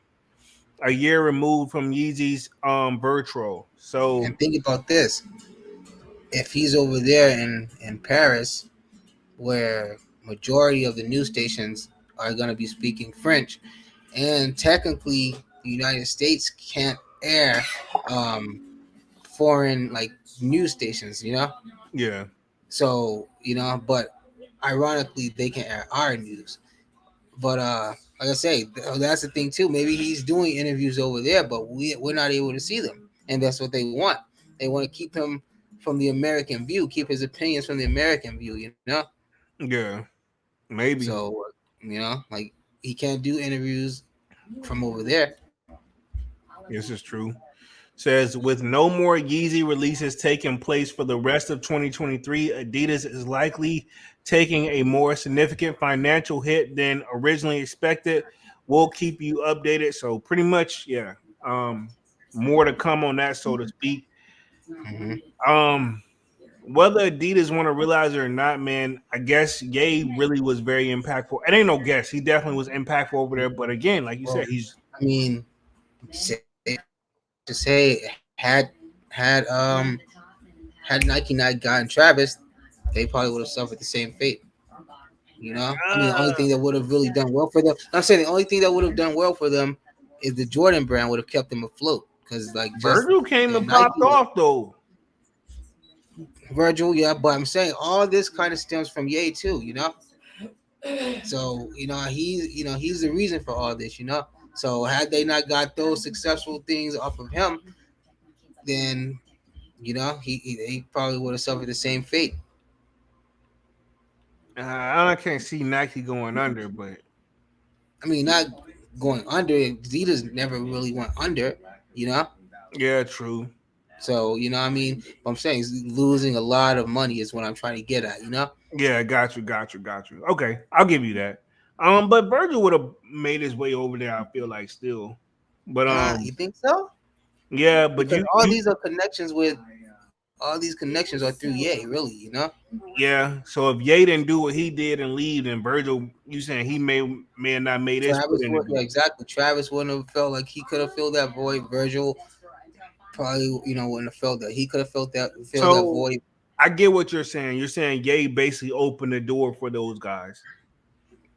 a year removed from Yeezy's virtual. So And think about this: if he's over there in Paris, where majority of the news stations are going to be speaking French, and technically the United States can't air um, foreign like news stations, yeah, So but ironically they can air our news. But like I say, that's the thing too. Maybe he's doing interviews over there, but we're not able to see them, and that's what they want. They want to keep him from the American view, keep his opinions from the American view. yeah, maybe. So like he can't do interviews from over there. This is true. Says with no more Yeezy releases taking place for the rest of 2023, Adidas is likely taking a more significant financial hit than originally expected. We'll keep you updated. So pretty much, yeah. More to come on that, so to speak. Hmm. Um, whether Adidas want to realize it or not, man, I guess Ye really was very impactful. It ain't no guess. He definitely was impactful over there. But again, like you said, Well, he's I mean, to say had Nike not gotten Travis, they probably would have suffered the same fate. You know, I mean, the only uh, thing that would have really done well for them, I'm saying the only thing that would have done well for them is the Jordan brand would have kept them afloat. Because like just Virgil came and Nike, popped off though. Virgil, yeah, but I'm saying all this kind of stems from Ye too. You know, so he's the reason for all this. You know, so had they not got those successful things off of him, then he probably would have suffered the same fate. I can't see Nike going under, but I mean, not going under. Adidas never really went under, you know. yeah, true. So I, what I mean, what I'm saying is losing a lot of money is what I'm trying to get at, you know. Yeah, got you. Okay, I'll give you that. But Virgil would have made his way over there. I feel like still, but You think so? yeah, but Because you all these connections are through Ye, really, you know. yeah. So if Ye didn't do what he did and leave, then Virgil, you saying he may have not made his foot Travis in the would, yeah, door. exactly. Travis wouldn't have felt like he could have filled that void. Virgil probably, wouldn't have felt that. He could have filled that So void. I get what you're saying. You're saying Ye basically opened the door for those guys.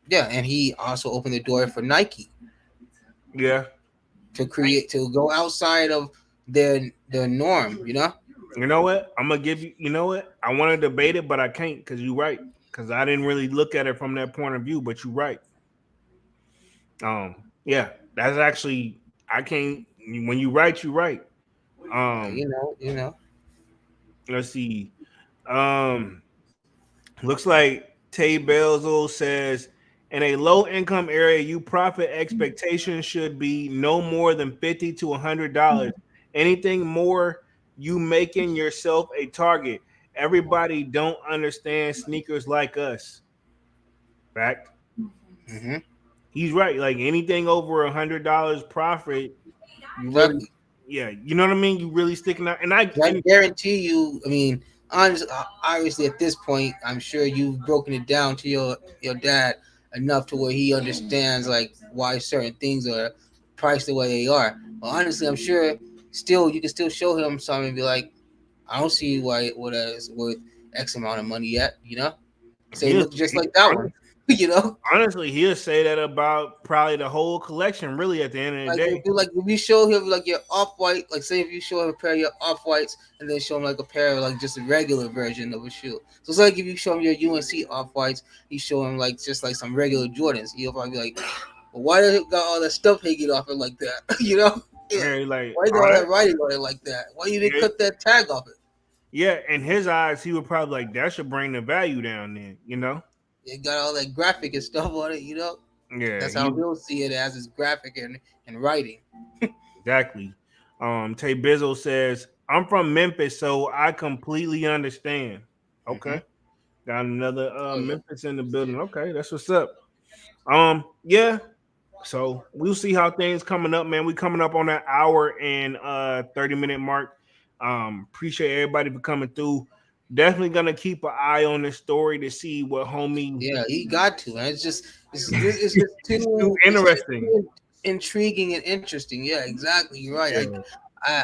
Yeah, and he also opened the door for Nike Yeah. to go outside of their norm, you know. You know what? I'm gonna give you. You know what? I want to debate it, but I can't because you're right. Because I didn't really look at it from that point of view. But you're right. Yeah, that's actually I can't. When you right, you right. Um, let's see. Um, looks like Tay Belzo says in a low income area, you profit expectation should be no more than $50 to $100. Anything more, you making yourself a target. Everybody don't understand sneakers like us. Fact. Hmm. He's right. Like anything over $100 profit, you really, Exactly. yeah, you know what I mean. You really sticking out, and I I and guarantee you. I mean, obviously, at this point, I'm sure you've broken it down to your dad enough to where he understands like why certain things are priced the way they are. But honestly, I'm sure still you can still show him something and be like, I don't see why what is worth X amount of money yet. You know, say he'll, look just like that one. You know, honestly, he'll say that about probably the whole collection. Really, at the end of the day, like if you show him like your off white, like say if you show him a pair of your off whites and then show him like a pair of like just a regular version of a shoe. So it's like if you show him your UNC off whites, you show him like just like some regular Jordans. He'll probably be like, well, why does it got all that stuff hanging off it like that? You know? Yeah. yeah, like Why you got all all that, that writing on it like that? Why you didn't yeah, cut that tag off it? yeah. In his eyes, he would probably like that should bring the value down. Then you know, It got all that graphic and stuff on it. You know? yeah, That's how he he'll see it as his graphic and writing. exactly. Tay Bizzle says, "I'm from Memphis, so I completely understand." Hmm. Okay, got another Oh yeah. Memphis in the building. Okay, that's what's up. Yeah. So we'll see how things coming up, man. We coming up on that hour and 30-minute mark. Appreciate everybody for coming through. Definitely gonna keep an eye on this story to see what homie Yeah, he got to. Man. it's too It's just interesting. too intriguing and interesting. Yeah, exactly. You're right. Yeah.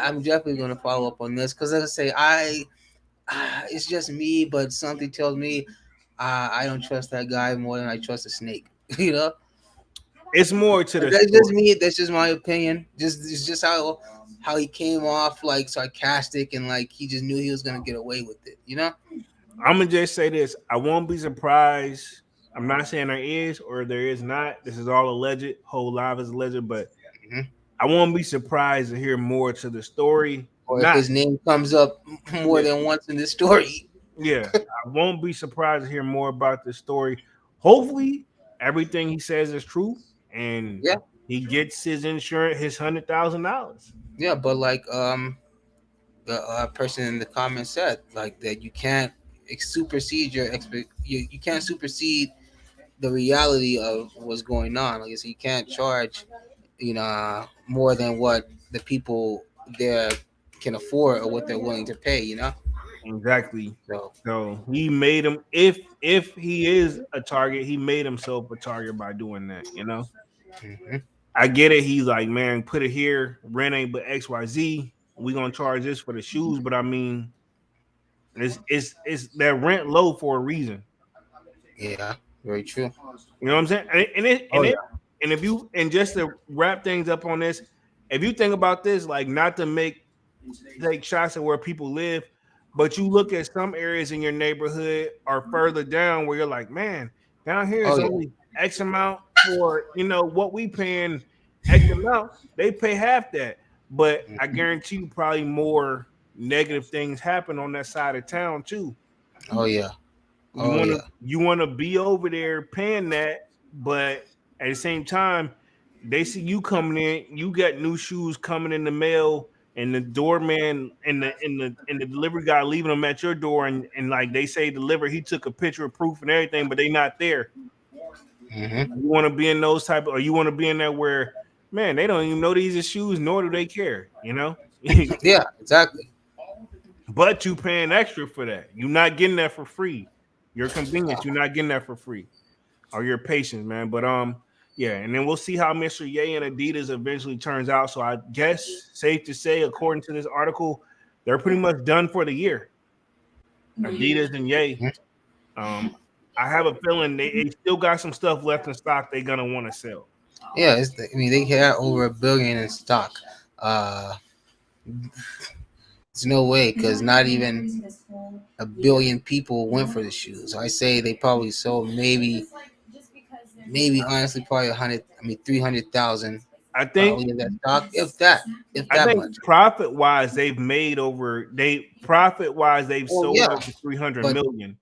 I'm definitely gonna follow up on this because, like I say, it's just me, but something tells me I don't trust that guy more than I trust a snake. You know, It's more to but the that's just story. me. That's just my opinion. It's just how he came off like sarcastic and like he just knew he was gonna get away with it. You know. I'm gonna just say this. I won't be surprised. I'm not saying there is or there is not. This is all alleged. Whole live is alleged, but Hmm. I won't be surprised to hear more to the story. Or if Not his name comes up more yeah, than once in the story. yeah. I won't be surprised to hear more about this story. Hopefully, everything he says is true, and Yeah. he gets his insurance, his $100,000. Yeah, but like the person in the comments said, like that you can't supersede you can't supersede the reality of what's going on. Like I said, you can't charge more than what the people there can afford or what they're willing to pay. You know. Exactly. So So he made him. If he is a target, he made himself a target by doing that. You know. mhm. I get it. He's like, man, put it here. Rent ain't but XYZ. We gonna charge this for the shoes, but I mean, it's that rent low for a reason. Yeah, very true. You know what I'm saying? Oh yeah. And if you and just to wrap things up on this, if you think about this, like not to take shots at where people live, but you look at some areas in your neighborhood or further down where you're like, man, down here Oh is yeah. only X amount for what we paying X amount. They pay half that, but I Mhm. guarantee you probably more negative things happen on that side of town too. Oh yeah. You Oh want to yeah. you want to be over there paying that, but at the same time, they see you coming in. You got new shoes coming in the mail, and the doorman and the delivery guy leaving them at your door, and like they say, deliver. He took a picture of proof and everything, but they not there. Hmm. You want to be in those type, or you want to be in there where, man, they don't even know these are shoes, nor do they care. Yeah, exactly. But you paying extra for that. You're not getting that for free. Your convenience, you're not getting that for free. Or your patience, man. But yeah, and then we'll see how Mr. Ye and Adidas eventually turns out. So I guess safe to say, according to this article, they're pretty much done for the year. Adidas and Ye. Mhm. Um, I have a feeling they still got some stuff left in stock they're gonna want to sell. Yeah, I mean, they had over 1 billion in stock. Uh, there's no way because not even 1 billion people went for the shoes. I say they probably sold maybe honestly probably 100. I mean 300,000 I think probably in that stock, if I that think much. profit wise they've Oh sold yeah, over 300 but million.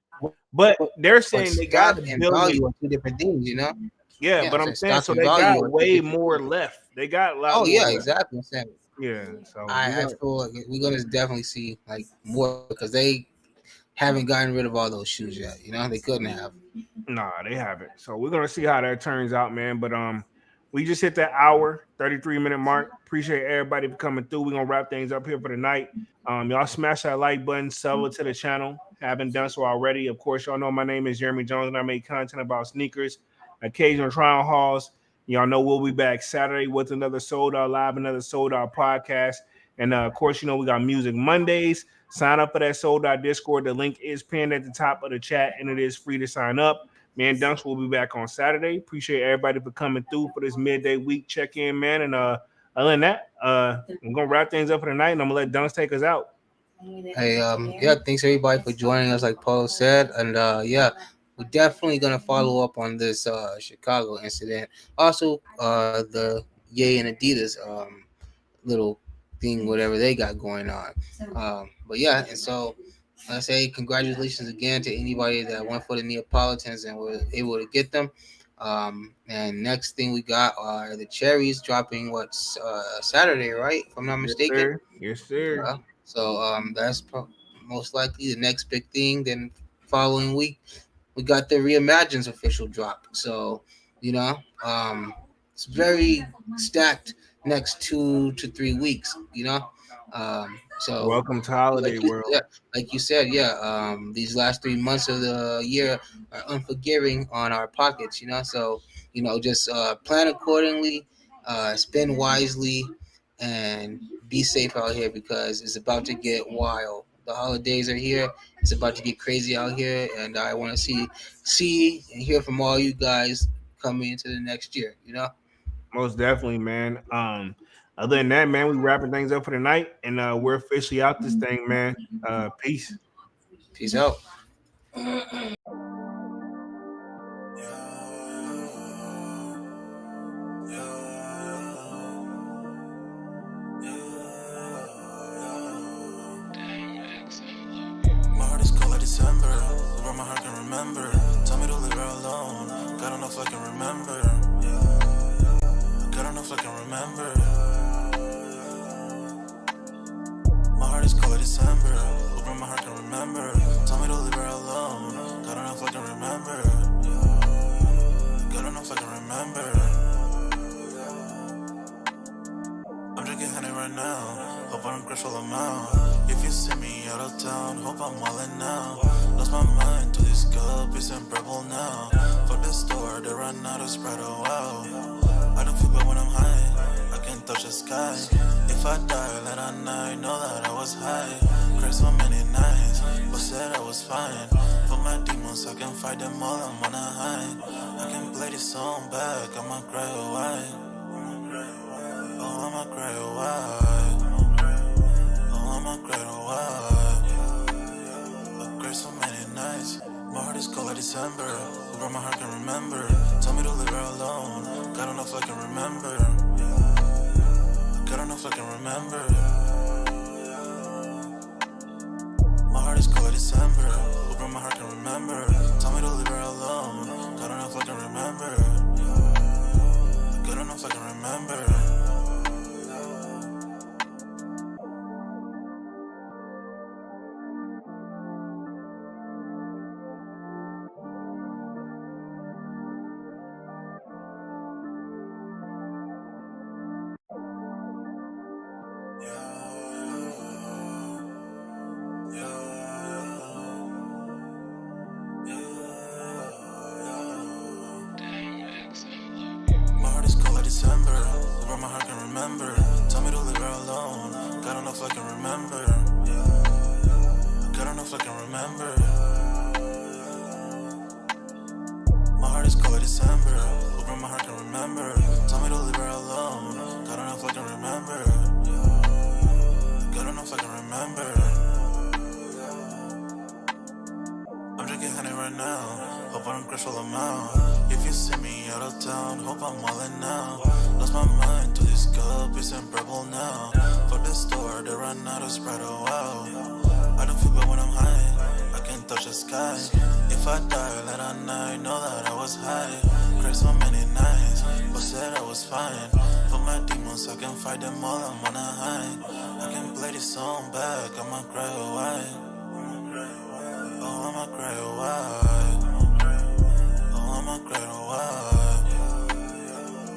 But they're but saying they got stock a and billion. value are two different things, you know. Yeah, Yeah, but I'm I'm saying saying stock so and they value got are two way different more things. left. They got a lot Oh more yeah, left. exactly. I'm saying Yeah, so I feel like we're gonna definitely see like more because they haven't gotten rid of all those shoes yet. You know, they couldn't have. nah, they haven't. So we're gonna see how that turns out, man. But we just hit that hour 33-minute mark. Appreciate everybody for coming through. We're gonna wrap things up here for the night. Y'all smash that like button, sub it to the channel. Haven't done so already. Of course, y'all know my name is Jeremy Jones, and I make content about sneakers, occasional trial hauls. Y'all know we'll be back Saturday with another Sold Out Live, another Sold Out podcast. And of course, we got Music Mondays. Sign up for that Sold Out Discord. The link is pinned at the top of the chat, and it is free to sign up. Man, Dunks will be back on Saturday. Appreciate everybody for coming through for this midday week check in, man. And other than that, I'm gonna wrap things up for the night, and I'm gonna let Dunks take us out. Hey, yeah, thanks everybody for joining us, like Paul said, and yeah, we're definitely gonna follow up on this Chicago incident. Also, the Ye and Adidas little thing, whatever they got going on. But yeah, and so I say congratulations again to anybody that went for the Neapolitans and was able to get them. And next thing we got are the cherries dropping what's Saturday, right? If I'm not Yes, mistaken. sir. Yes, sir. So that's most likely the next big thing. Then following week, we got the Reimagines official drop. So, you know, it's very stacked next 2 to 3 weeks. You know, so Welcome to Holiday World. like you said, yeah. These last 3 months of the year are unforgiving on our pockets. You know, so just plan accordingly, spend wisely, and be safe out here because it's about to get wild. The holidays are here. It's about to get crazy out here, and I want to see and hear from all you guys coming into the next year. You know, Most definitely, man. Other than that, man, we wrapping things up for the night, and we're officially out this thing, man. Peace. peace out. My heart is cold like December. Live where my heart can remember. Tell me to leave her alone. God enough I can remember. God enough I can remember. My heart is cold like December. Live where my heart can remember. Tell me to leave her alone. God enough I can remember. God enough I can remember. I'm drinking honey right now. Hope I don't crash all I'm out. If you see me out of town, hope hope I'm wildin' now. Lost my mind to this cup, it's unbearable now. Fuck the store, they run out of Sprite, oh wow. I don't feel bad when I'm high, I can't touch the sky. If I die, let I know that I was high. Cried so many nights, but said I was fine. For my demons, I can fight them all, I'm on a high. I can play this song back, I'ma cry a while. Oh, I'ma cry a while. Oh, I'ma cry a while. I cried so many nights. My heart is cold like December. Where my heart can remember. Tell me to leave her alone. God don't know if I can remember. God don't know if I can remember. My heart is cold like December. Where my heart can remember. Tell me to leave her alone. God don't know if I can remember. God don't know if I can remember. December, where my heart can remember. Tell me to leave her alone. God don't know if I can remember. God don't know if I can remember. My heart is cold like December, where my heart can remember. Tell me to leave her alone. God don't know if I can remember. God don't know if I can remember. I'm drinking honey right now. Hope I don't crash all them out. If you see me out of town, hope I'm wildin' now. Lost my mind to this cup, it's unbearable now. Fuck the store, they run out of Sprite, oh wow. I don't feel bad when I'm high, I can't touch the sky. If I die, let I know that I was high. Cried so many nights, but said I was fine. For my demons, I can fight them all, I'm on a high. I can play this song back, I'ma cry a while. Oh, I'ma cry a while. Oh, I'ma cry a while.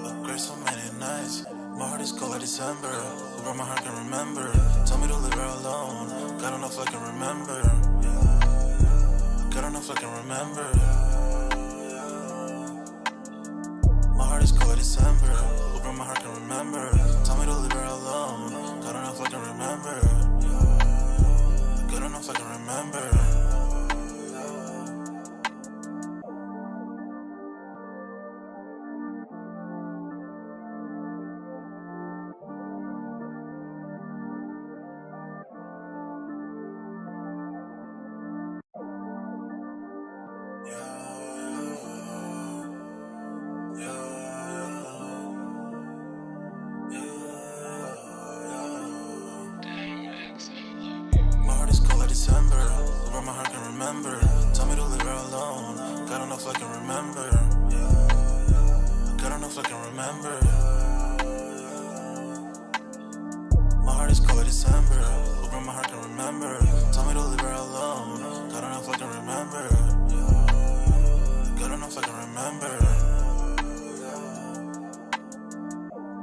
I cried so many nights. My heart is cold like December. Where my heart can remember. Tell me to leave her alone. God don't know if I can remember. God don't know if I can remember. My heart is cold like December. Where my heart can remember. Tell me to leave her alone. God don't know if I can remember. God don't know if I can remember. December, where my heart can remember. Tell me to leave her alone. God don't know if I can remember. God don't know if I can remember. My heart is cold like December, where my heart can remember. Tell me to leave her alone. God don't know if I can remember. God don't know if I can remember.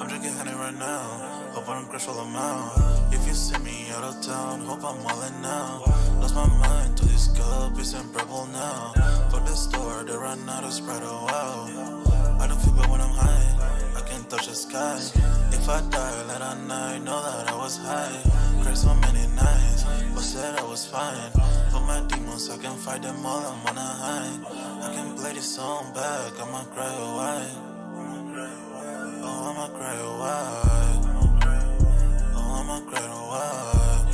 I'm drinking honey right now. Hope I don't crash all them out. If you see me out of town, hope I'm wildin' now. Lost my mind to this cup, it's unbearable now. Fuck the store, they run out of Sprite, oh wow. I don't feel bad when I'm high, I can't touch the sky. If I die, let I know that I was high. Cried so many nights, but said I was fine. For my demons, I can fight them all, I'm on a high. I can play this song back, I'ma cry a while. Oh, I'ma cry a while. Oh, I'ma cry a while.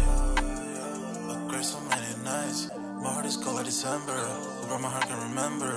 I cried so many nights. My heart is cold like December. Where my heart can remember.